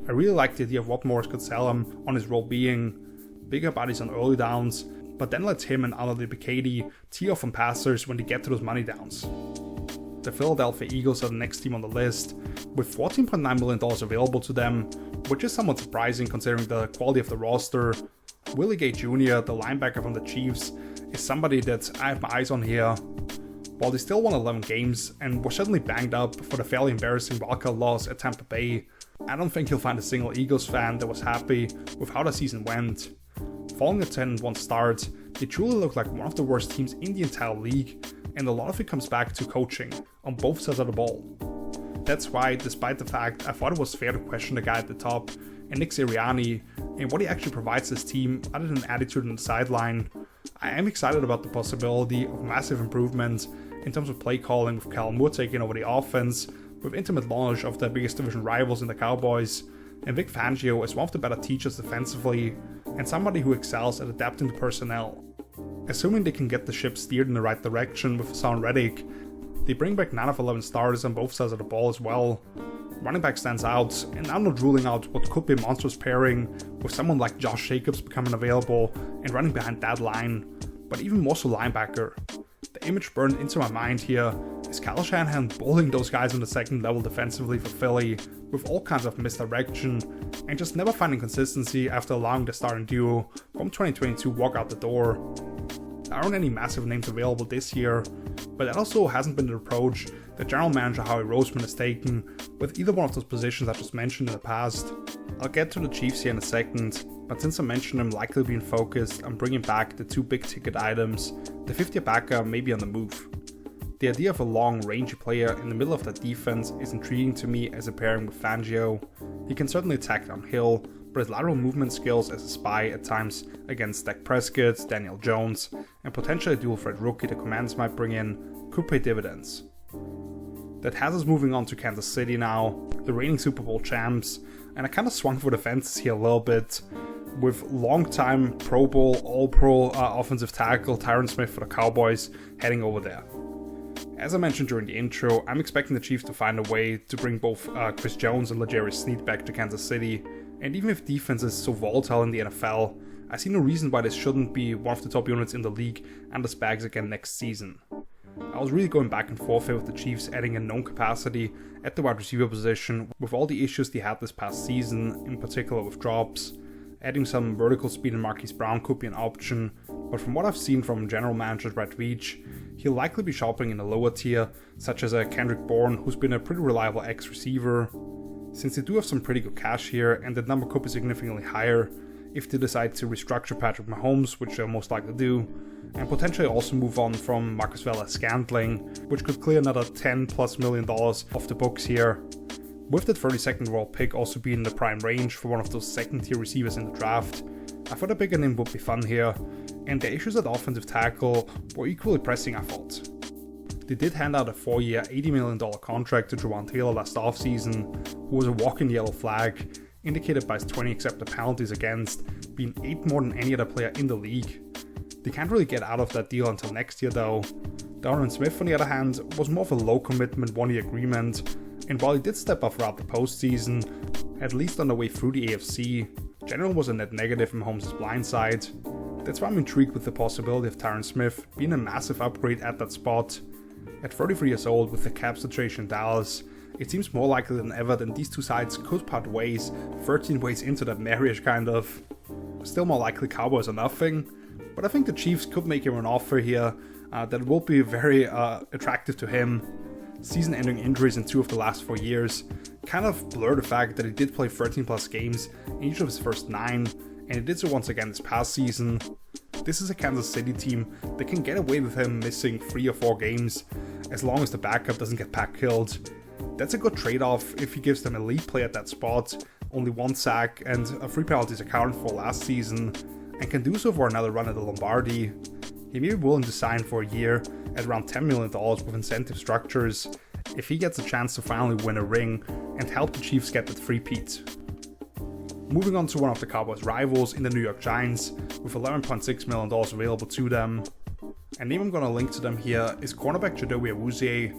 I really like the idea of what Morris could sell him on his role being bigger bodies on early downs, but then let him and Anadolu Bikadi tee off on passers when they get to those money downs. The Philadelphia Eagles are the next team on the list, with $14.9 million available to them, which is somewhat surprising considering the quality of the roster. Willie Gay Jr., the linebacker from the Chiefs, is somebody that I have my eyes on here. While they still won 11 games and were certainly banged up for the fairly embarrassing wildcard loss at Tampa Bay, I don't think you'll find a single Eagles fan that was happy with how the season went. Following a 10-1 start, they truly look like one of the worst teams in the entire league, and a lot of it comes back to coaching on both sides of the ball. That's why, despite the fact I thought it was fair to question the guy at the top, and Nick Sirianni, and what he actually provides this team other than attitude on the sideline, I am excited about the possibility of massive improvements in terms of play calling with Kellen Moore taking over the offense, with intimate knowledge of the biggest division rivals in the Cowboys, and Vic Fangio is one of the better teachers defensively, and somebody who excels at adapting to personnel. Assuming they can get the ship steered in the right direction with Hassan Reddick, they bring back 9 of 11 starters on both sides of the ball as well. Running back stands out, and I'm not ruling out what could be a monstrous pairing with someone like Josh Jacobs becoming available and running behind that line, but even more so linebacker. The image burned into my mind here is Kyle Shanahan bowling those guys on the second level defensively for Philly with all kinds of misdirection and just never finding consistency after allowing the starting duo from 2022 walk out the door. There aren't any massive names available this year, but that also hasn't been the approach that general manager Howie Roseman has taken with either one of those positions I just mentioned in the past. I'll get to the Chiefs here in a second, but since I mentioned them likely being focused on bringing back the 2 big ticket items, the 50th backer may be on the move. The idea of a long, rangy player in the middle of that defense is intriguing to me as a pairing with Fangio. He can certainly attack downhill, but his lateral movement skills as a spy at times against Dak Prescott, Daniel Jones, and potentially a dual threat rookie the Commanders might bring in could pay dividends. That has us moving on to Kansas City now, the reigning Super Bowl champs, and I kind of swung for the fences here a little bit, with long-time Pro Bowl, All-Pro offensive tackle Tyron Smith for the Cowboys heading over there. As I mentioned during the intro, I'm expecting the Chiefs to find a way to bring both Chris Jones and L'Jarius Sneed back to Kansas City, and even if defense is so volatile in the NFL, I see no reason why this shouldn't be one of the top units in the league and the Spags again next season. I was really going back and forth here with the Chiefs adding a known capacity at the wide receiver position with all the issues they had this past season, in particular with drops. Adding some vertical speed in Marquise Brown could be an option, but from what I've seen from general manager Brett Veach, he'll likely be shopping in the lower tier, such as a Kendrick Bourne, who's been a pretty reliable ex-receiver. Since they do have some pretty good cash here, and that number could be significantly higher if they decide to restructure Patrick Mahomes, which they'll most likely do, and potentially also move on from Marcus Valdes-Scantling, which could clear another $10+ million off the books here. With that 32nd overall pick also being in the prime range for one of those second-tier receivers in the draft, I thought a bigger name would be fun here, and the issues at offensive tackle were equally pressing, I thought. They did hand out a 4-year, $80 million contract to Jawan Taylor last offseason, who was a walking yellow flag, indicated by his 20 accepted penalties against, being 8 more than any other player in the league. They can't really get out of that deal until next year though. Darren Smith, on the other hand, was more of a low commitment 1-year agreement, and while he did step up throughout the postseason, at least on the way through the AFC, general was a net negative from Mahomes' blind side. That's why I'm intrigued with the possibility of Tyron Smith being a massive upgrade at that spot. At 33 years old with the cap situation in Dallas, it seems more likely than ever that these two sides could part ways 13 ways into that marriage kind of. Still more likely Cowboys or nothing, but I think the Chiefs could make him an offer here that will be very attractive to him. Season-ending injuries in 2 of the last 4 years kind of blur the fact that he did play 13 plus games in each of his first 9, and he did so once again this past season. This is a Kansas City team that can get away with him missing 3 or 4 games as long as the backup doesn't get pack killed. That's a good trade-off if he gives them elite play at that spot, only 1 sack and 3 penalties accounted for last season, and can do so for another run at the Lombardi. He may be willing to sign for a year at around $10 million with incentive structures if he gets a chance to finally win a ring and help the Chiefs get that three-peat. Moving on to one of the Cowboys' rivals in the New York Giants, with $11.6 million available to them. A name I'm going to link to them here is cornerback Chidobe Awuzie.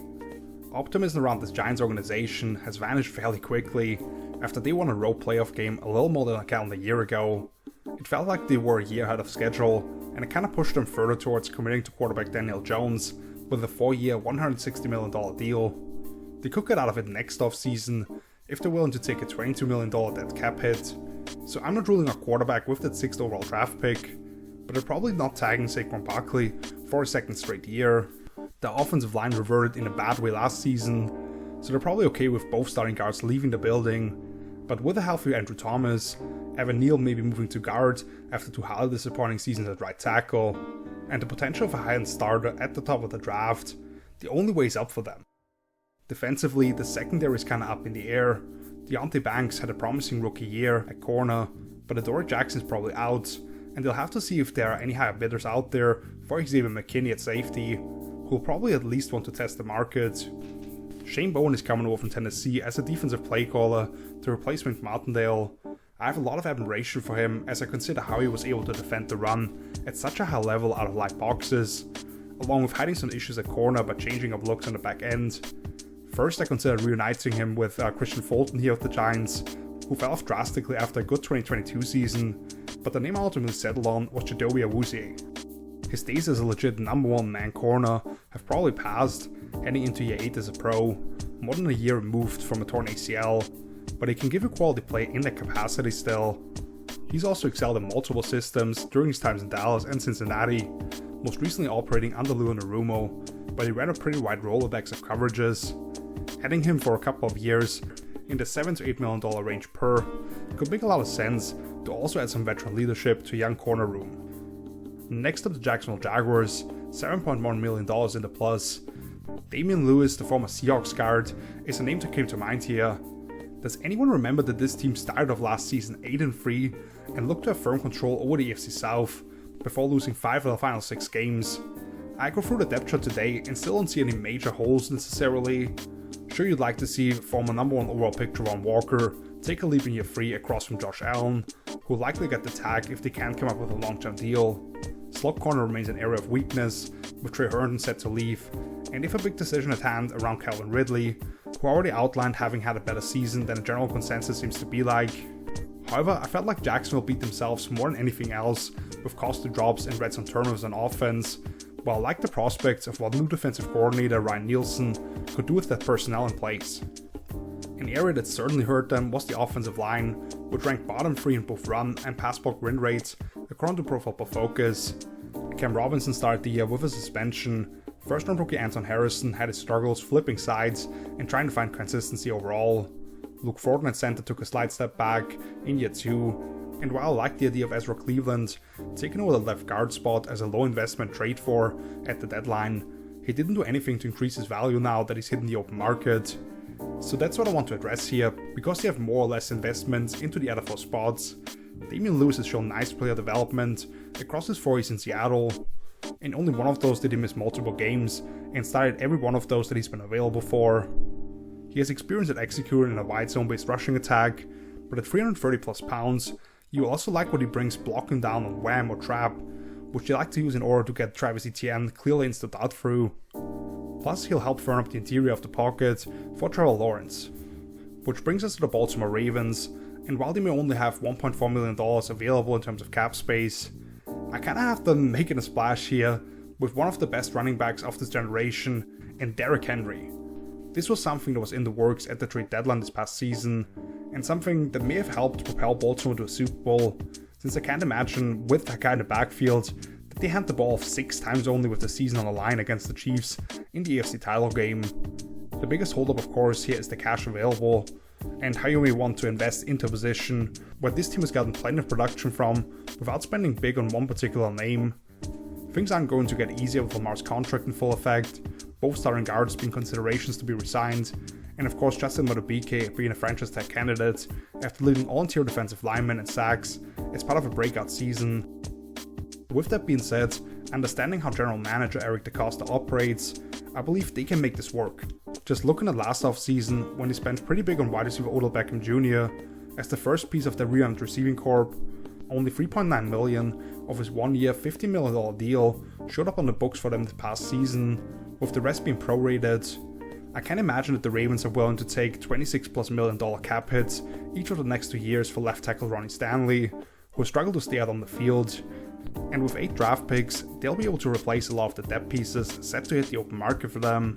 Optimism around this Giants organization has vanished fairly quickly after they won a road playoff game a little more than a calendar year ago. It felt like they were a year ahead of schedule, and it kind of pushed them further towards committing to quarterback Daniel Jones with a 4-year, $160 million deal. They could get out of it next offseason if they're willing to take a $22 million dead cap hit. So I'm not ruling a quarterback with that 6th overall draft pick, but they're probably not tagging Saquon Barkley for a 2nd straight year. The offensive line reverted in a bad way last season, so they're probably okay with both starting guards leaving the building. But with a healthy Andrew Thomas, Evan Neal may be moving to guard after 2 highly disappointing seasons at right tackle, and the potential of a high-end starter at the top of the draft, the only way is up for them. Defensively, the secondary is kinda up in the air. Deonte Banks had a promising rookie year at corner, but Adoree Jackson's probably out, and they'll have to see if there are any higher bidders out there for Xavier McKinney at safety, who'll probably at least want to test the market. Shane Bowen is coming over from Tennessee as a defensive play caller to replace Wink Martindale. I have a lot of admiration for him as I consider how he was able to defend the run at such a high level out of light boxes, along with hiding some issues at corner by changing up looks on the back end. First, I considered reuniting him with Christian Fulton here of the Giants, who fell off drastically after a good 2022 season, but the name I ultimately settled on was Chidobe Awuzie. His days as a legit number 1 man corner have probably passed, heading into year 8 as a pro, more than a year removed from a torn ACL, but he can give you quality play in that capacity still. He's also excelled in multiple systems during his times in Dallas and Cincinnati, most recently operating under Lou Anarumo, but he ran a pretty wide Rolodex of coverages. Adding him for a couple of years in the $7 to $8 million range per could make a lot of sense to also add some veteran leadership to a young corner room. Next up, the Jacksonville Jaguars, $7.1 million in the plus. Damian Lewis, the former Seahawks guard, is a name that came to mind here. Does anyone remember that this team started off last season 8-3 and looked to have firm control over the AFC South before losing 5 of the final 6 games? I go through the depth chart today and still don't see any major holes necessarily. Sure, you'd like to see former number 1 overall pick Travon Walker take a leap in year 3 across from Josh Allen, who will likely get the tag if they can't come up with a long-term deal. Slot corner remains an area of weakness, with Trey Herndon set to leave, and if a big decision at hand around Calvin Ridley, who already outlined having had a better season than the general consensus seems to be like. However, I felt like Jacksonville beat themselves more than anything else with costly drops and red zone turnovers on offense, while I like the prospects of what new defensive coordinator Ryan Nielsen could do with that personnel in place. An area that certainly hurt them was the offensive line, which ranked bottom 3 in both run and pass block win rates according to Pro Football Focus. Cam Robinson started the year with a suspension. First-round rookie Anton Harrison had his struggles flipping sides and trying to find consistency overall. Luke Thornton at center took a slight step back in year 2, and while I like the idea of Ezra Cleveland taking over the left guard spot as a low-investment trade for at the deadline, he didn't do anything to increase his value now that he's hitting the open market. So that's what I want to address here, because they have more or less investments into the other 4 spots. Damian Lewis has shown nice player development across his 4 years in Seattle. In only one of those did he miss multiple games, and started every one of those that he's been available for. He has experience at executing in a wide zone-based rushing attack, but at 330 plus pounds, you also like what he brings blocking down on wham or trap, which you like to use in order to get Travis Etienne clear lanes to dart through. Plus, he'll help firm up the interior of the pocket for Trevor Lawrence. Which brings us to the Baltimore Ravens, and while they may only have $1.4 million available in terms of cap space, I kinda have them making a splash here with one of the best running backs of this generation in Derrick Henry. This was something that was in the works at the trade deadline this past season, and something that may have helped propel Baltimore to a Super Bowl, since I can't imagine with that kind of backfield that They hand the ball off 6 times only with the season on the line against the Chiefs in the AFC title game. The biggest holdup, of course, here is the cash available, and how you may want to invest into a position where this team has gotten plenty of production from without spending big on one particular name. Things aren't going to get easier with Lamar's contract in full effect, both starting guards being considerations to be resigned, and of course Justin Madubuike being a franchise tag candidate after leading all interior defensive linemen in sacks as part of a breakout season. With that being said, understanding how general manager Eric DeCosta operates, I believe they can make this work. Just looking at last offseason, when they spent pretty big on wide receiver Odell Beckham Jr. as the first piece of their revamped receiving corps, only $3.9 million of his 1-year $50 million deal showed up on the books for them this past season, with the rest being prorated. I can't imagine that the Ravens are willing to take $26+ million cap hits each of the next 2 years for left tackle Ronnie Stanley, who has struggled to stay out on the field. And with 8 draft picks, they'll be able to replace a lot of the depth pieces set to hit the open market for them.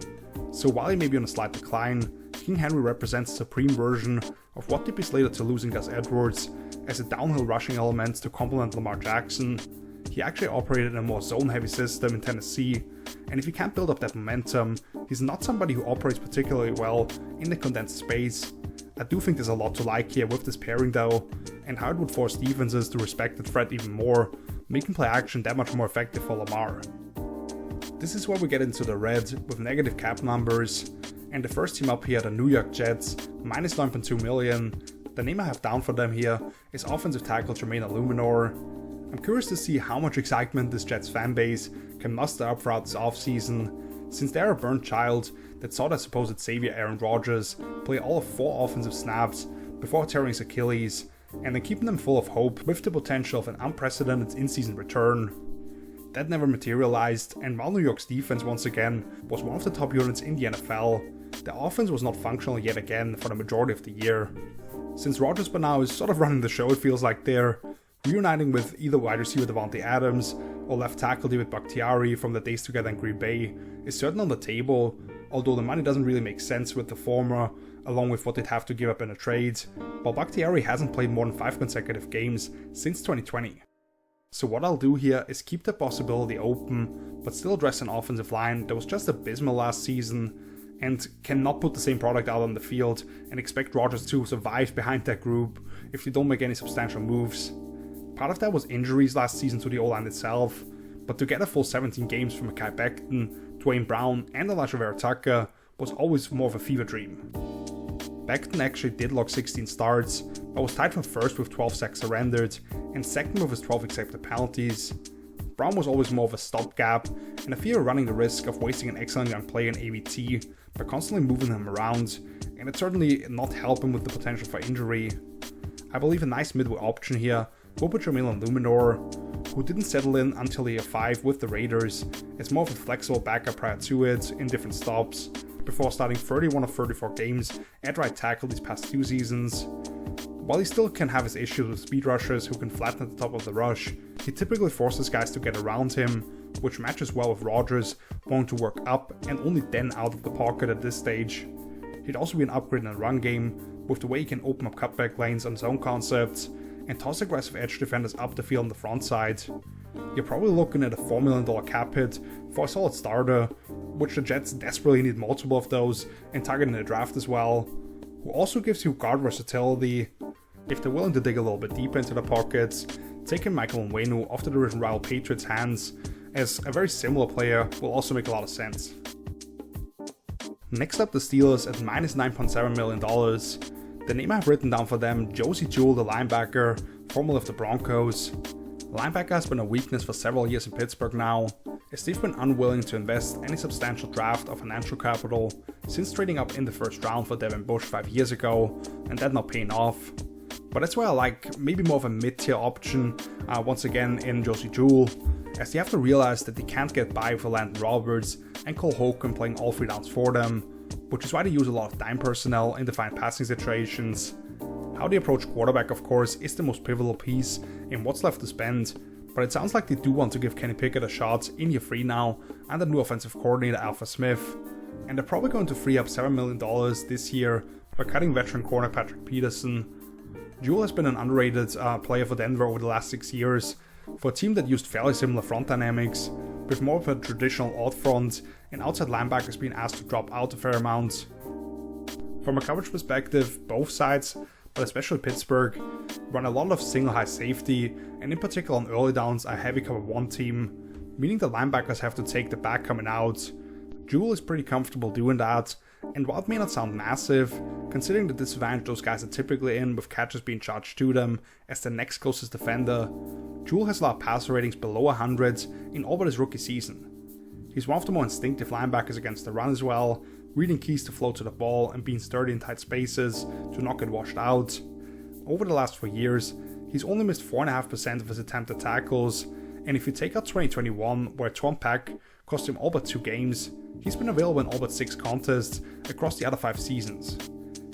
So while he may be on a slight decline, King Henry represents a supreme version of what they'd be slated to lose in Gus Edwards as a downhill rushing element to complement Lamar Jackson. He actually operated in a more zone-heavy system in Tennessee, and if he can't build up that momentum, he's not somebody who operates particularly well in the condensed space. I do think there's a lot to like here with this pairing though, and how it would force defenses to respect the threat even more, making play action that much more effective for Lamar. This is where we get into the red with negative cap numbers, and the first team up here, the New York Jets, minus $9.2 million. The name I have down for them here is offensive tackle Jermaine Illuminor. I'm curious to see how much excitement this Jets fanbase can muster up throughout this offseason, since they're a burnt child that saw their supposed savior Aaron Rodgers play all of 4 offensive snaps before tearing his Achilles, and then keeping them full of hope with the potential of an unprecedented in-season return. That never materialized, and while New York's defense once again was one of the top units in the NFL, the offense was not functional yet again for the majority of the year. Since Rodgers by now is sort of running the show, it feels like they're reuniting with either wide receiver Davante Adams or left tackle David Bakhtiari from the days together in Green Bay is certainly on the table, although the money doesn't really make sense with the former, along with what they'd have to give up in a trade, while Bakhtiari hasn't played more than 5 consecutive games since 2020. So what I'll do here is keep the possibility open, but still address an offensive line that was just abysmal last season and cannot put the same product out on the field and expect Rodgers to survive behind that group if they don't make any substantial moves. Part of that was injuries last season to the O-line itself, but to get a full 17 games from Mekhi Becton, Dwayne Brown and Elijah Vera Tucker was always more of a fever dream. Becton actually did log 16 starts, but was tied for first with 12 sacks surrendered and second with his 12 accepted penalties. Brown was always more of a stopgap, and I fear running the risk of wasting an excellent young player in AVT by constantly moving him around, and it certainly not help him with the potential for injury. I believe a nice midway option here would be Jermaine Illuminor, who didn't settle in until year 5 with the Raiders as more of a flexible backup prior to it in different stops, before starting 31 of 34 games at right tackle these past 2 seasons. While he still can have his issues with speed rushers who can flatten at the top of the rush, he typically forces guys to get around him, which matches well with Rodgers wanting to work up and only then out of the pocket at this stage. He'd also be an upgrade in the run game, with the way he can open up cutback lanes on zone concepts and toss aggressive edge defenders up the field on the front side. You're probably looking at a $4 million cap hit for a solid starter, which the Jets desperately need multiple of those and target in the draft as well, who also gives you guard versatility. If they're willing to dig a little bit deeper into the pockets, taking Michael Onwenu off the division rival Patriots' hands as a very similar player will also make a lot of sense. Next up, the Steelers at minus $9.7 million. The name I've written down for them, Josey Jewell, the linebacker, formerly of the Broncos. Linebacker has been a weakness for several years in Pittsburgh now, as they've been unwilling to invest any substantial draft or financial capital since trading up in the first round for Devin Bush 5 years ago, and that not paying off. But that's why I like maybe more of a mid-tier option once again in Josey Jewell, as they have to realize that they can't get by with Landon Roberts and Cole Holcomb playing all 3 downs for them, which is why they use a lot of dime personnel in defined passing situations. How they approach quarterback, of course, is the most pivotal piece in what's left to spend, but it sounds like they do want to give Kenny Pickett a shot in year 3 now and the new offensive coordinator Alpha Smith, and they're probably going to free up $7 million this year by cutting veteran corner Patrick Peterson. Jewell has been an underrated player for Denver over the last 6 years, For a team that used fairly similar front dynamics, with more of a traditional odd front and outside linebackers being asked to drop out a fair amount. From a coverage perspective, both sides, but especially Pittsburgh, run a lot of single high safety, and in particular on early downs a heavy cover 1 team, meaning the linebackers have to take the back coming out. Jewell is pretty comfortable doing that, and while it may not sound massive, considering the disadvantage those guys are typically in with catches being charged to them as the next closest defender, Jewell has allowed passer ratings below 100 in all but his rookie season. He's one of the more instinctive linebackers against the run as well, reading keys to flow to the ball and being sturdy in tight spaces to not get washed out. Over the last 4 years, he's only missed 4.5% of his attempted tackles, and if you take out 2021 where Tom Peck cost him all but 2 games, he's been available in all but 6 contests across the other 5 seasons.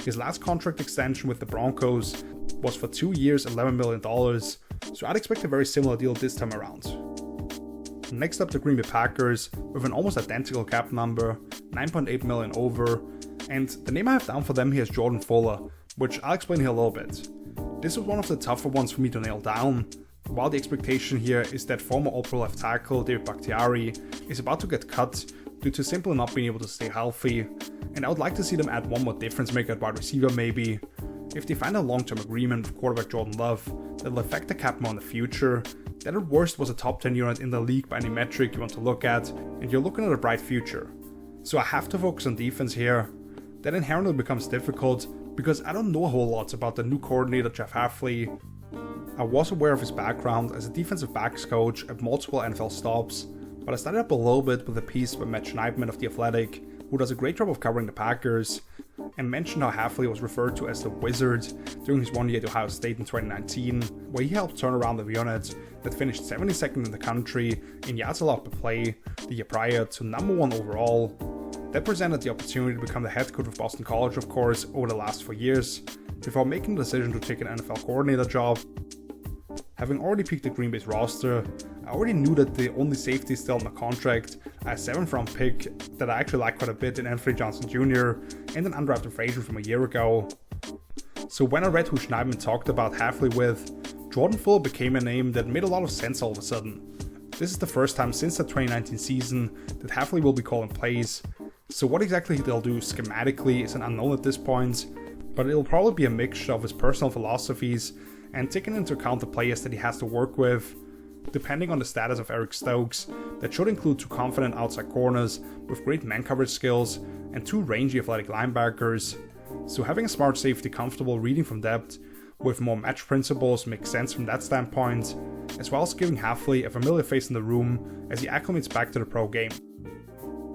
His last contract extension with the Broncos was for 2 years, $11 million, so I'd expect a very similar deal this time around. Next up, the Green Bay Packers with an almost identical cap number, $9.8 million over, and the name I have down for them here is Jordan Fuller, which I'll explain here a little bit. This was one of the tougher ones for me to nail down, while the expectation here is that former All-Pro left tackle David Bakhtiari is about to get cut due to simply not being able to stay healthy, and I would like to see them add one more difference maker at wide receiver maybe. If they find a long-term agreement with quarterback Jordan Love that'll affect the cap more in the future, that at worst was a top 10 unit in the league by any metric you want to look at, and you're looking at a bright future. So I have to focus on defense here. That inherently becomes difficult because I don't know a whole lot about the new coordinator Jeff Hafley. I was aware of his background as a defensive backs coach at multiple NFL stops, but I studied up a little bit with a piece by Matt Schneidman of The Athletic, who does a great job of covering the Packers, and mentioned how Hafley was referred to as the Wizard during his 1 year at Ohio State in 2019, where he helped turn around the unit that finished 72nd in the country in yards allowed per play the year prior to number 1 overall. That presented the opportunity to become the head coach of Boston College, of course, over the last 4 years, before making the decision to take an NFL coordinator job. Having already picked the Green Bay's roster, I already knew that the only safety still on the contract, a 7th round pick that I actually like quite a bit in Anthony Johnson Jr., and an undrafted free agent from a year ago. So when I read who Schneidman talked about Hafley with, Jordan Fuller became a name that made a lot of sense all of a sudden. This is the first time since the 2019 season that Hafley will be calling plays, so what exactly they'll do schematically is an unknown at this point, but it'll probably be a mixture of his personal philosophies and taking into account the players that he has to work with. Depending on the status of Eric Stokes, that should include 2 confident outside corners with great man coverage skills and 2 rangy athletic linebackers. So having a smart safety comfortable reading from depth with more match principles makes sense from that standpoint, as well as giving Hafley a familiar face in the room as he acclimates back to the pro game.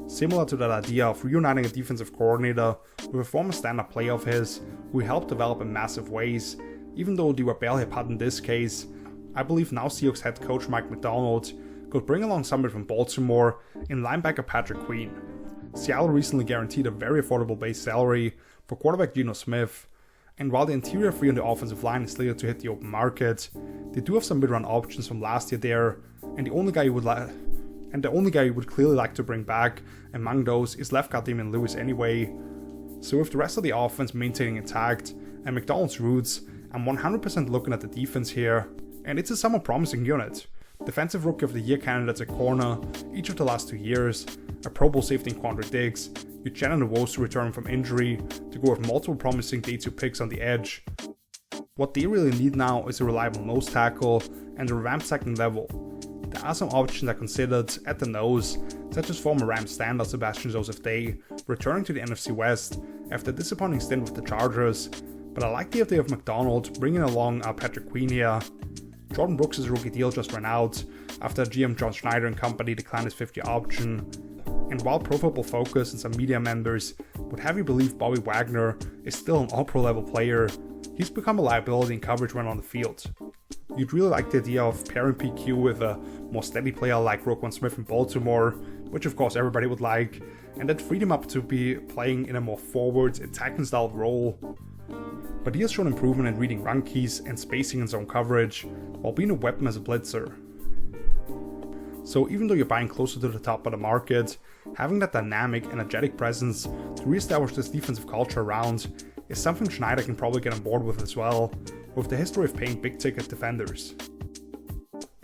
Similar to that idea of reuniting a defensive coordinator with a former stand-up player of his who he helped develop in massive ways, even though they were barely a part in this case, I believe now Seahawks head coach Mike McDonald could bring along somebody from Baltimore in linebacker Patrick Queen. Seattle recently guaranteed a very affordable base salary for quarterback Geno Smith, and while the interior three on the offensive line is slated to hit the open market, they do have some mid-round options from last year there, and the only guy you would clearly like to bring back among those is left guard Damian Lewis anyway. So with the rest of the offense maintaining intact and McDonald's roots, I'm 100% looking at the defense here, and it's a somewhat promising unit. Defensive Rookie of the Year candidates at corner each of the last 2 years, a Pro Bowl safety in Quandre Diggs, Uchenna Nwosu returning from injury to go with multiple promising day 2 picks on the edge. What they really need now is a reliable nose tackle and a revamped second level. There are some options I considered at the nose, such as former Rams standout Sebastian Joseph Day returning to the NFC West after a disappointing stint with the Chargers, but I like the idea of McDonald bringing along Patrick Queen here. Jordan Brooks' rookie deal just ran out after GM John Schneider and company declined his 5th-year option, and while Pro Football Focus and some media members would have you believe Bobby Wagner is still an all-pro level player, he's become a liability in coverage when on the field. You'd really like the idea of pairing PQ with a more steady player like Roquan Smith in Baltimore, which of course everybody would like, and that freed him up to be playing in a more forward, attacking style role. But he has shown improvement in reading run keys and spacing in zone coverage, while being a weapon as a blitzer. So even though you're buying closer to the top of the market, having that dynamic, energetic presence to reestablish this defensive culture around is something Schneider can probably get on board with as well, with the history of paying big ticket defenders.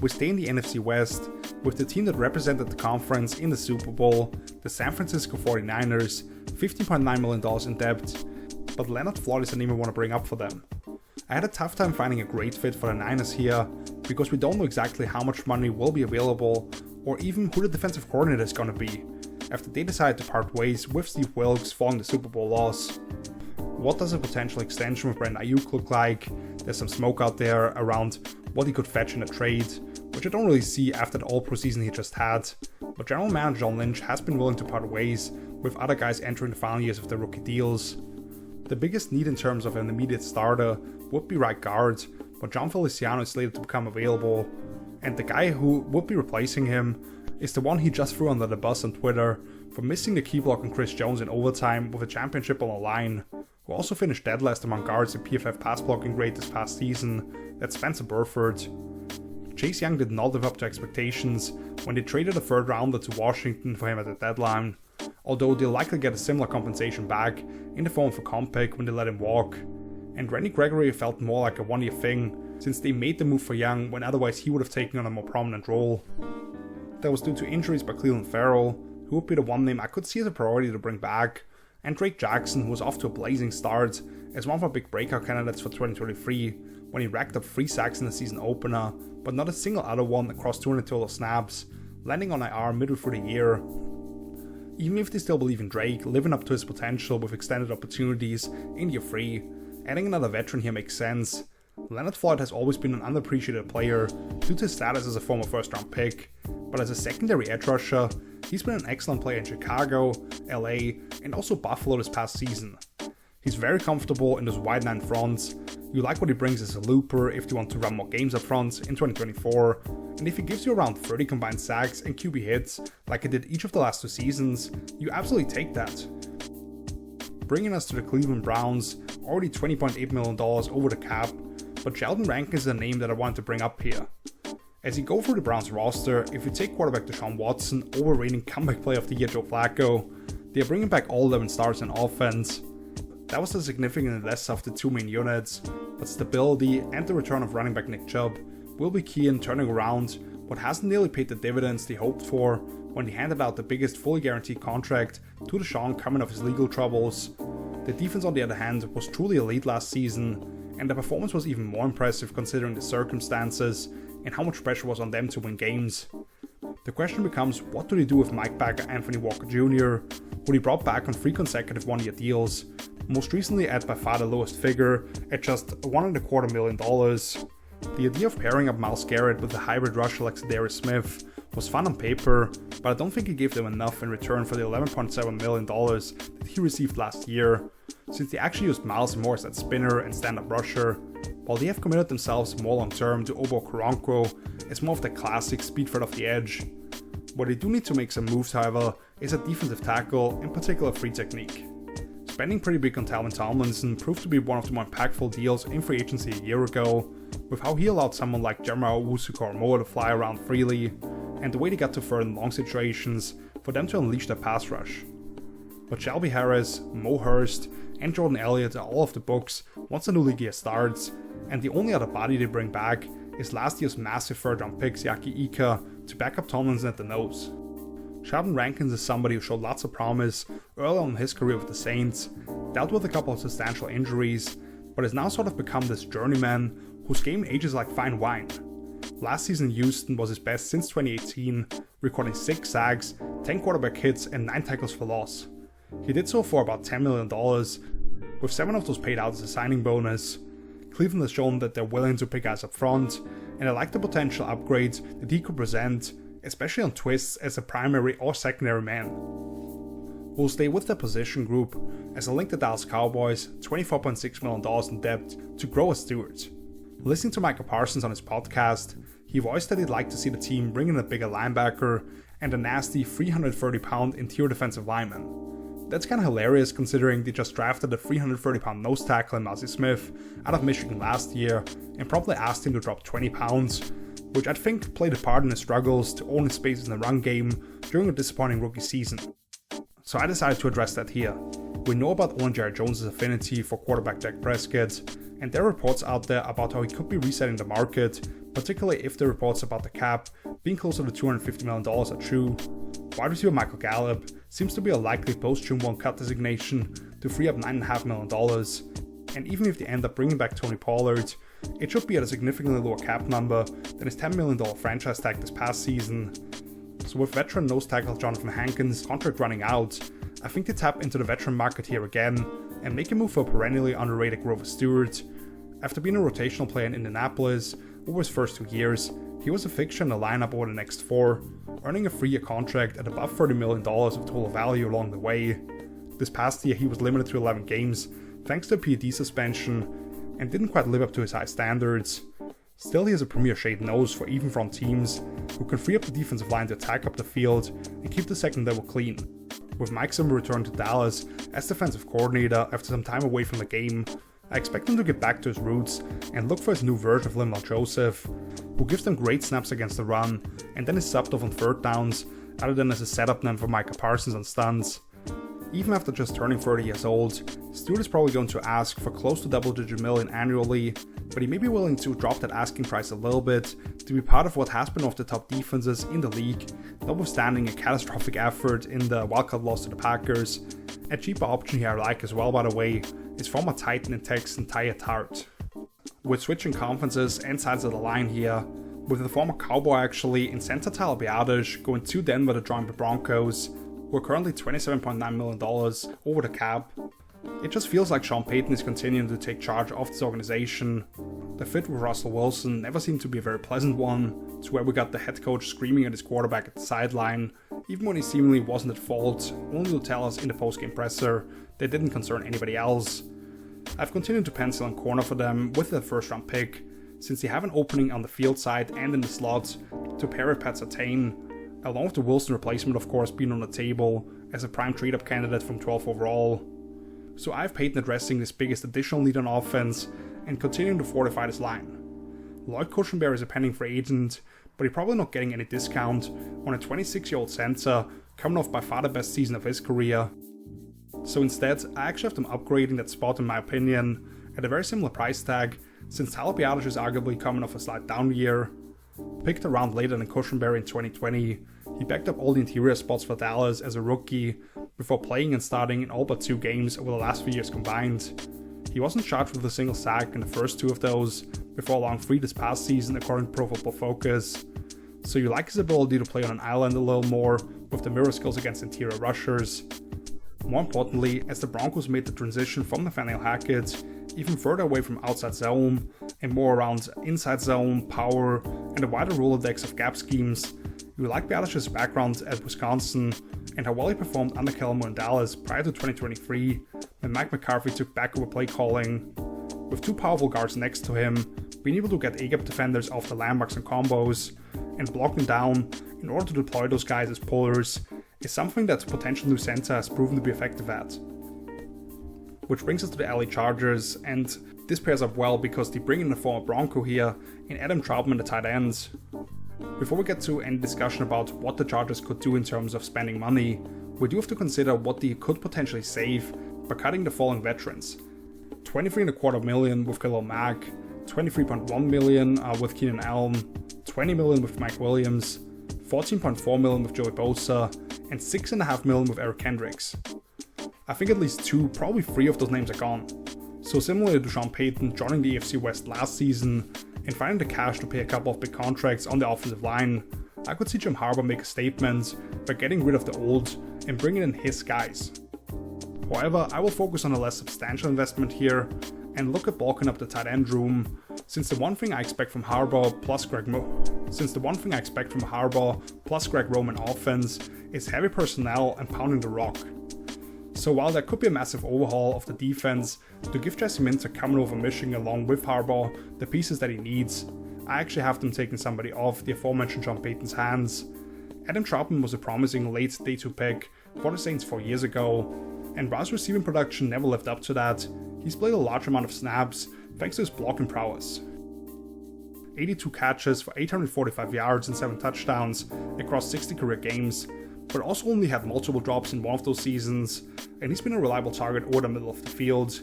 we stay in the NFC West with the team that represented the conference in the Super Bowl, the San Francisco 49ers, $15.9 million in debt, but Leonard Floyd is a name I want to bring up for them. I had a tough time finding a great fit for the Niners here, because we don't know exactly how much money will be available, or even who the defensive coordinator is going to be, after they decided to part ways with Steve Wilkes following the Super Bowl loss. What does a potential extension with Brandon Ayuk look like? There's some smoke out there around what he could fetch in a trade, which I don't really see after the all-pro season he just had, but general manager John Lynch has been willing to part ways with other guys entering the final years of their rookie deals. The biggest need in terms of an immediate starter would be right guard, but John Feliciano is slated to become available, and the guy who would be replacing him is the one he just threw under the bus on Twitter for missing the key block on Chris Jones in overtime with a championship on the line, who also finished dead last among guards in PFF pass blocking grade this past season. That's Spencer Burford. Chase Young did not live up to expectations when they traded a third rounder to Washington for him at the deadline, although they'll likely get a similar compensation back in the form of a comp pick when they let him walk. And Randy Gregory felt more like a one-year thing, since they made the move for Young when otherwise he would have taken on a more prominent role. That was due to injuries by Cleveland Farrell, who would be the one name I could see as a priority to bring back, and Drake Jackson, who was off to a blazing start as one of our big breakout candidates for 2023 when he racked up 3 sacks in the season opener, but not a single other one across 200 total snaps, landing on IR midway through the year. Even if they still believe in Drake living up to his potential with extended opportunities in year 3, adding another veteran here makes sense. Leonard Floyd has always been an underappreciated player due to his status as a former first round pick, but as a secondary edge rusher, he's been an excellent player in Chicago, LA, and also Buffalo this past season. He's very comfortable in those wide 9 fronts. You like what he brings as a looper if you want to run more games up front in 2024, and if he gives you around 30 combined sacks and QB hits like he did each of the last 2 seasons, you absolutely take that. Bringing us to the Cleveland Browns, already $20.8 million over the cap, but Sheldon Rankins is a name that I wanted to bring up here. As you go through the Browns roster, if you take quarterback Deshaun Watson over reigning comeback player of the year Joe Flacco, they are bringing back all 11 stars in offense. That was the significantly less of the 2 main units, but stability and the return of running back Nick Chubb will be key in turning around what hasn't nearly paid the dividends they hoped for when they handed out the biggest fully guaranteed contract to Deshaun coming off his legal troubles. The defense on the other hand was truly elite last season, and the performance was even more impressive considering the circumstances and how much pressure was on them to win games. The question becomes, what do they do with Mike backer Anthony Walker Jr., who they brought back on 3 consecutive one-year deals, most recently at by far the lowest figure at just $1.25 million. The idea of pairing up Myles Garrett with a hybrid rusher like Zadarius Smith was fun on paper, but I don't think he gave them enough in return for the $11.7 million that he received last year, since they actually used Myles more as that spinner and stand-up rusher, while they have committed themselves more long-term to Obo Okoronkwo as more of the classic speed threat of the edge. Where they do need to make some moves, however, is at defensive tackle, in particular free technique. Spending pretty big on Talvin Tomlinson proved to be one of the more impactful deals in free agency a year ago, with how he allowed someone like Jeremiah Owusu-Koramoah to fly around freely, and the way they got to third and long situations for them to unleash their pass rush. But Shelby Harris, Mo Hurst, and Jordan Elliott are all off the books once the new league year starts, and the only other body they bring back is last year's massive third round pick Siaki Ika to back up Tomlinson at the nose. Sheldon Rankins is somebody who showed lots of promise early on in his career with the Saints, dealt with a couple of substantial injuries, but has now sort of become this journeyman whose game ages like fine wine. Last season in Houston was his best since 2018, recording 6 sacks, 10 quarterback hits, and 9 tackles for loss. He did so for about $10 million, with 7 of those paid out as a signing bonus. Cleveland has shown that they're willing to pick guys up front, and I like the potential upgrades that he could present, especially on twists as a primary or secondary man. We'll stay with the position group as I link the Dallas Cowboys $24.6 million in debt to grow as stewards. Listening to Micah Parsons on his podcast, he voiced that he'd like to see the team bring in a bigger linebacker and a nasty 330-pound interior defensive lineman. That's kinda hilarious considering they just drafted a 330-pound nose tackle in Mazi Smith out of Michigan last year and probably asked him to drop 20 pounds, which I think played a part in his struggles to own his space in the run game during a disappointing rookie season. So I decided to address that here. We know about Owen Jared Jones' affinity for quarterback Dak Prescott, and there are reports out there about how he could be resetting the market, particularly if the reports about the cap being closer to $250 million are true. Wide receiver Michael Gallup seems to be a likely post-June 1 cut designation to free up $9.5 million, and even if they end up bringing back Tony Pollard, it should be at a significantly lower cap number than his $10 million franchise tag this past season. So with veteran nose tackle Jonathan Hankins' contract running out, I think they tap into the veteran market here again and make a move for a perennially underrated Grover Stewart. After being a rotational player in Indianapolis over his first 2 years, he was a fixture in the lineup over the next 4, earning a 3-year contract at above $30 million of total value along the way. This past year he was limited to 11 games thanks to a PED suspension and didn't quite live up to his high standards. Still, he has a premier shade nose for even front teams who can free up the defensive line to attack up the field and keep the second level clean. With Mike Zimmer returning to Dallas as defensive coordinator after some time away from the game, I expect him to get back to his roots and look for his new version of Linval Joseph, who gives them great snaps against the run and then is subbed off on third downs other than as a setup man for Micah Parsons on stunts. Even after just turning 30 years old, Stewart is probably going to ask for close to double-digit million annually, but he may be willing to drop that asking price a little bit to be part of what has been one of the top defenses in the league, notwithstanding a catastrophic effort in the wildcard loss to the Packers. A cheaper option here I like as well, by the way, is former Titan and Texan Tyler Tart. With switching conferences and sides of the line here, with the former Cowboy actually in center Tyler Biadasz going to Denver to join the Broncos, who are currently $27.9 million over the cap. It just feels like Sean Payton is continuing to take charge of this organization. The fit with Russell Wilson never seemed to be a very pleasant one, to where we got the head coach screaming at his quarterback at the sideline, even when he seemingly wasn't at fault, only to tell us in the post-game presser that didn't concern anybody else. I've continued to pencil in corner for them with their first round pick, since they have an opening on the field side and in the slot to pair with Pat Surtain, along with the Wilson replacement of course being on the table as a prime trade-up candidate from 12th overall. So I have Payton addressing this biggest additional need on offense and continuing to fortify this line. Lloyd Cushenberry is a pending free agent, but he's probably not getting any discount on a 26-year-old center coming off by far the best season of his career. So instead, I actually have them upgrading that spot in my opinion at a very similar price tag, since Tyler Biadasz is arguably coming off a slight down year. Picked around later than Cushenberry in 2020, he backed up all the interior spots for Dallas as a rookie before playing and starting in all but 2 games over the last 3 years combined. He wasn't charged with a single sack in the first 2 of those, before allowing 3 this past season according to Pro Football Focus. So you like his ability to play on an island a little more with the mirror skills against interior rushers. More importantly, as the Broncos made the transition from Nathaniel Hackett even further away from outside zone and more around inside zone, power, and a wider Rolodex of gap schemes, you like Biadasz's background at Wisconsin and how well he performed under Kellen Moore in Dallas prior to 2023 when Mike McCarthy took back over play calling. With 2 powerful guards next to him, being able to get A-gap defenders off the landmarks and combos and block them down in order to deploy those guys as pullers is something that potential new center has proven to be effective at. Which brings us to the LA Chargers, and this pairs up well because they bring in a former Bronco here in Adam Troutman, the tight ends. Before we get to any discussion about what the Chargers could do in terms of spending money, we do have to consider what they could potentially save by cutting the following veterans. $23.25 million with Khalil Mack, $23.1 million with Keenan Allen, $20 million with Mike Williams, $14.4 million with Joey Bosa, and $6.5 million with Eric Kendricks. I think at least 2, probably 3 of those names are gone. So similar to Sean Payton joining the AFC West last season and finding the cash to pay a couple of big contracts on the offensive line, I could see Jim Harbaugh make a statement by getting rid of the old and bringing in his guys. However, I will focus on a less substantial investment here and look at bulking up the tight end room, since the one thing I expect from Harbaugh plus Greg Roman offense is heavy personnel and pounding the rock. So while there could be a massive overhaul of the defense to give Jesse Minter coming over Michigan along with Harbaugh the pieces that he needs, I actually have them taking somebody off the aforementioned Sean Payton's hands. Adam Troutman was a promising late day 2 pick for the Saints 4 years ago, and while his receiving production never lived up to that, he's played a large amount of snaps thanks to his blocking prowess. 82 catches for 845 yards and 7 touchdowns across 60 career games, but also only had multiple drops in one of those seasons, and he's been a reliable target over the middle of the field.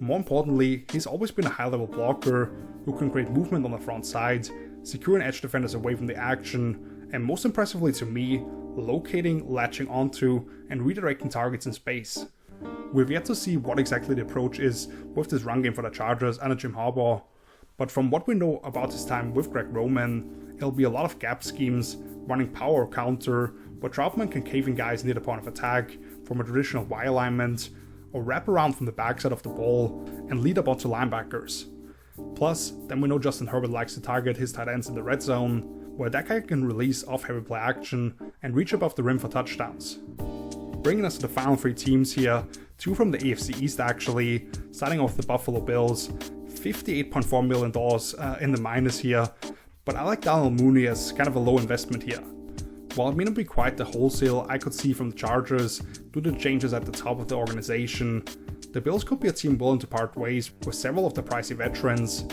More importantly, he's always been a high-level blocker who can create movement on the front side, securing edge defenders away from the action, and most impressively to me, locating, latching onto, and redirecting targets in space. We've yet to see what exactly the approach is with this run game for the Chargers under Jim Harbaugh, but from what we know about his time with Greg Roman, it'll be a lot of gap schemes, running power or counter, where Troutman can cave in guys near the point of attack from a traditional Y alignment, or wrap around from the backside of the ball and lead up onto linebackers. Plus, then we know Justin Herbert likes to target his tight ends in the red zone, where that guy can release off heavy play action and reach above the rim for touchdowns. Bringing us to the final three teams here, two from the AFC East actually, starting off with the Buffalo Bills, $58.4 million in the minus here, but I like Darnell Mooney as kind of a low investment here. While it may not be quite the wholesale I could see from the Chargers due to the changes at the top of the organization, the Bills could be a team willing to part ways with several of the pricey veterans,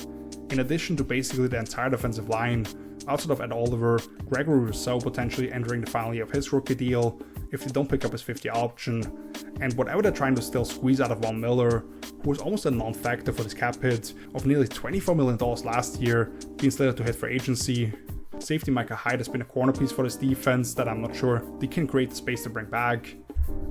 in addition to basically the entire defensive line, outside of Ed Oliver, Gregory Rousseau potentially entering the final year of his rookie deal if they don't pick up his 50 option, and whatever they're trying to still squeeze out of Von Miller, who was almost a non-factor for this cap hit of nearly $24 million last year, being slated to hit for agency. Safety Micah Hyde has been a corner piece for this defense that I'm not sure they can create the space to bring back.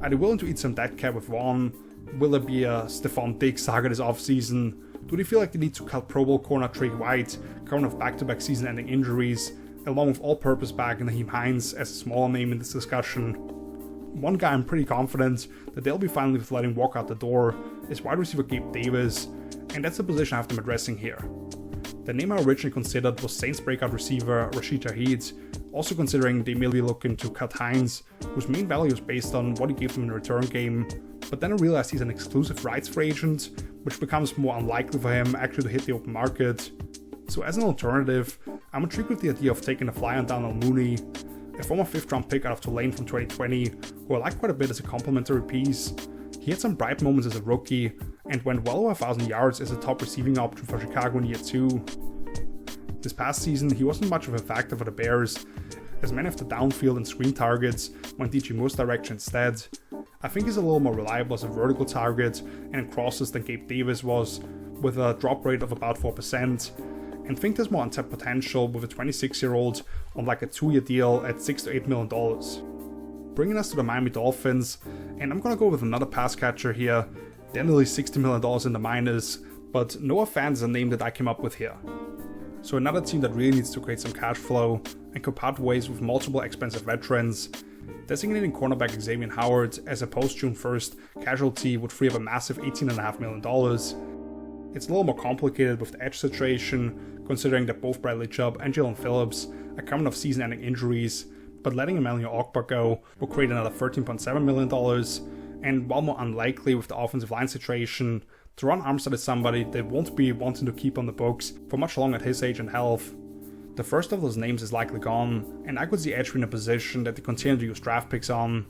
Are they willing to eat some dead cap with Vaughn? Will there be a Stephon Diggs saga this offseason? Do they feel like they need to cut Pro Bowl corner Trey White, coming off back-to-back season-ending injuries, along with all-purpose back Naheem Hines as a smaller name in this discussion? One guy I'm pretty confident that they'll be fine with letting walk out the door is wide receiver Gabe Davis, and that's the position I have them addressing here. The name I originally considered was Saints breakout receiver Rashid Shaheed, also considering they may be looking to cut Hines, whose main value is based on what he gave them in the return game, but then I realized he's an exclusive rights free agent, which becomes more unlikely for him actually to hit the open market. So as an alternative, I'm intrigued with the idea of taking a flyer on Darnell Mooney, a former 5th round pick out of Tulane from 2020, who I like quite a bit as a complimentary piece. He had some bright moments as a rookie, and went well over 1,000 yards as a top receiving option for Chicago in year 2. This past season, he wasn't much of a factor for the Bears, as many of the downfield and screen targets went DJ Moore's direction instead. I think he's a little more reliable as a vertical target and in crosses than Gabe Davis was, with a drop rate of about 4%, and think there's more untapped potential with a 26-year-old on like a 2-year deal at $6 to $8 million. Bringing us to the Miami Dolphins, and I'm gonna go with another pass catcher here. They're nearly $60 million in the minus, but Noah Fant is a name that I came up with here. So another team that really needs to create some cash flow and could part ways with multiple expensive veterans. Designating cornerback Xavier Howard as a post-June 1st casualty would free up a massive $18.5 million. It's a little more complicated with the edge situation, considering that both Bradley Chubb and Jalen Phillips are coming off season-ending injuries, but letting Emmanuel Ogbah go will create another $13.7 million, and while more unlikely with the offensive line situation, Teron Armstead is somebody they won't be wanting to keep on the books for much longer at his age and health. The first of those names is likely gone, and I could see Edge in a position that they continue to use draft picks on.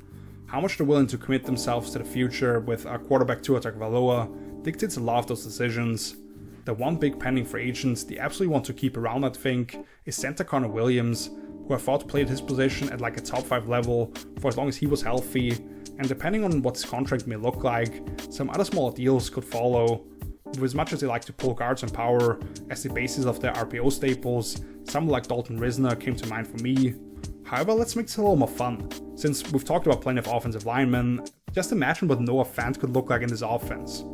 How much they're willing to commit themselves to the future with a quarterback Tua Tagovailoa dictates a lot of those decisions. The one big pending free agent they absolutely want to keep around, I think, is center Connor Williams, who I thought played his position at like a top 5 level for as long as he was healthy, and depending on what his contract may look like, some other smaller deals could follow. With as much as they like to pull guards and power as the basis of their RPO staples, someone like Dalton Risner came to mind for me. However, let's make this a little more fun. Since we've talked about plenty of offensive linemen, just imagine what Noah Fant could look like in this offense.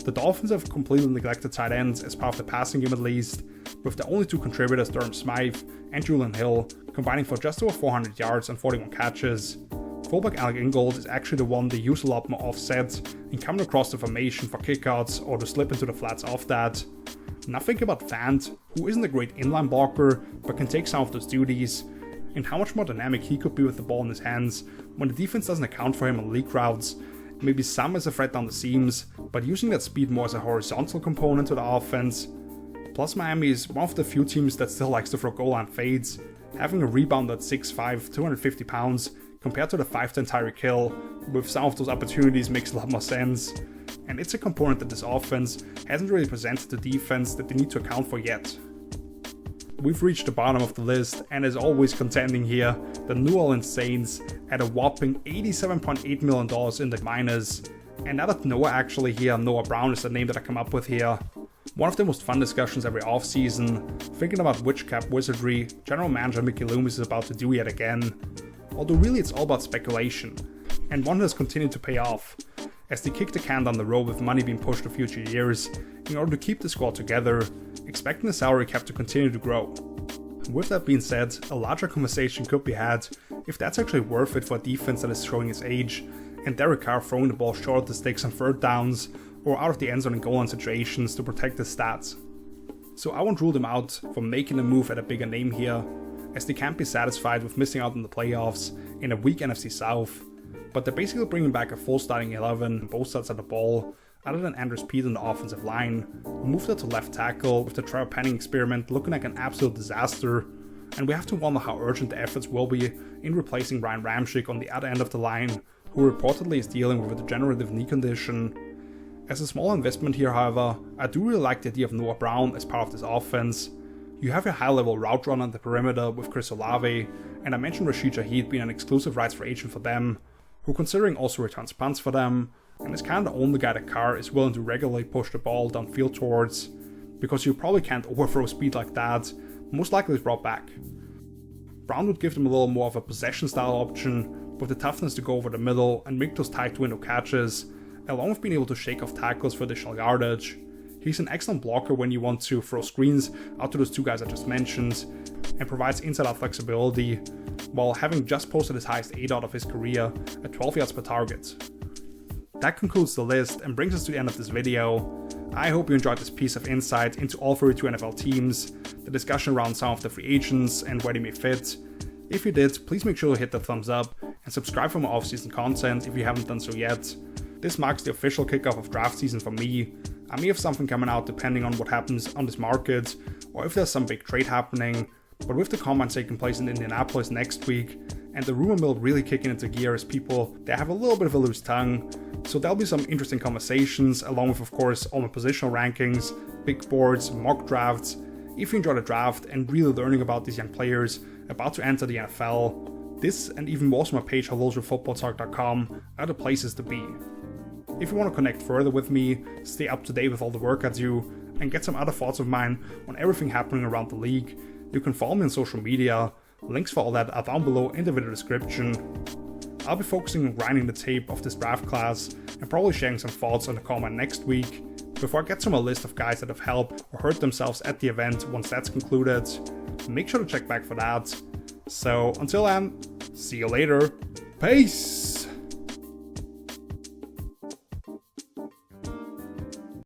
The Dolphins have completely neglected tight ends as part of the passing game at least, with the only 2 contributors Durham Smythe and Julian Hill combining for just over 400 yards and 41 catches. Fullback Alec Ingold is actually the one they use a lot more offset and coming across the formation for kickouts or to slip into the flats off that. Now think about Fant, who isn't a great inline blocker but can take some of those duties, and how much more dynamic he could be with the ball in his hands when the defense doesn't account for him on leak routes, maybe some as a threat down the seams, but using that speed more as a horizontal component to the offense. Plus Miami is one of the few teams that still likes to throw goal line fades, having a rebound at 6'5", 250 pounds, compared to the 5'10" Tyreek Hill, with some of those opportunities makes a lot more sense. And it's a component that this offense hasn't really presented the defense that they need to account for yet. We've reached the bottom of the list, and as always contending here, the New Orleans Saints, at a whopping $87.8 million in the minors. And now that Noah actually here, Noah Brown is the name that I come up with here. One of the most fun discussions every offseason, thinking about which cap wizardry General Manager Mickey Loomis is about to do yet again. Although really it's all about speculation, and one that has continued to pay off, as they kick the can down the road with money being pushed to future years in order to keep the squad together, expecting the salary cap to continue to grow. With that being said, a larger conversation could be had if that's actually worth it for a defense that is showing its age, and Derek Carr throwing the ball short of the sticks on third downs or out of the end zone in goal line situations to protect his stats. So I won't rule them out from making a move at a bigger name here, as they can't be satisfied with missing out on the playoffs in a weak NFC South, but they're basically bringing back a full starting 11 on both sides of the ball, other than Andrews Pete on the offensive line, who moved her to left tackle with the Trevor Penning experiment looking like an absolute disaster, and we have to wonder how urgent the efforts will be in replacing Ryan Ramczyk on the other end of the line, who reportedly is dealing with a degenerative knee condition. As a small investment here, however, I do really like the idea of Noah Brown as part of this offense. You have a high-level route runner on the perimeter with Chris Olave, and I mentioned Rashid Shaheed being an exclusive rights free agent for them, who considering also returns punts for them, and is kind of the only guy that Carr is willing to regularly push the ball downfield towards, because you probably can't overthrow speed like that, most likely is brought back. Brown would give them a little more of a possession style option, with the toughness to go over the middle and make those tight window catches, along with being able to shake off tackles for additional yardage. He's an excellent blocker when you want to throw screens out to those two guys I just mentioned, and provides inside-out flexibility, while having just posted his highest ADOT of his career at 12 yards per target. That concludes the list and brings us to the end of this video. I hope you enjoyed this piece of insight into all 32 NFL teams, the discussion around some of the free agents and where they may fit. If you did, please make sure to hit the thumbs up and subscribe for more off-season content if you haven't done so yet. This marks the official kickoff of draft season for me. I may have something coming out depending on what happens on this market, or if there's some big trade happening, but with the combine taking place in Indianapolis next week, and the rumor mill really kicking into gear as people, they have a little bit of a loose tongue, so there'll be some interesting conversations, along with of course all my positional rankings, big boards, mock drafts. If you enjoy the draft and really learning about these young players about to enter the NFL, this and even more on my page HelloFootballTalk.com are the places to be. If you want to connect further with me, stay up to date with all the work I do, and get some other thoughts of mine on everything happening around the league, you can follow me on social media. Links for all that are down below in the video description. I'll be focusing on grinding the tape of this draft class and probably sharing some thoughts on the combine next week, before I get to my list of guys that have helped or hurt themselves at the event once that's concluded. Make sure to check back for that. So until then, see you later. Peace!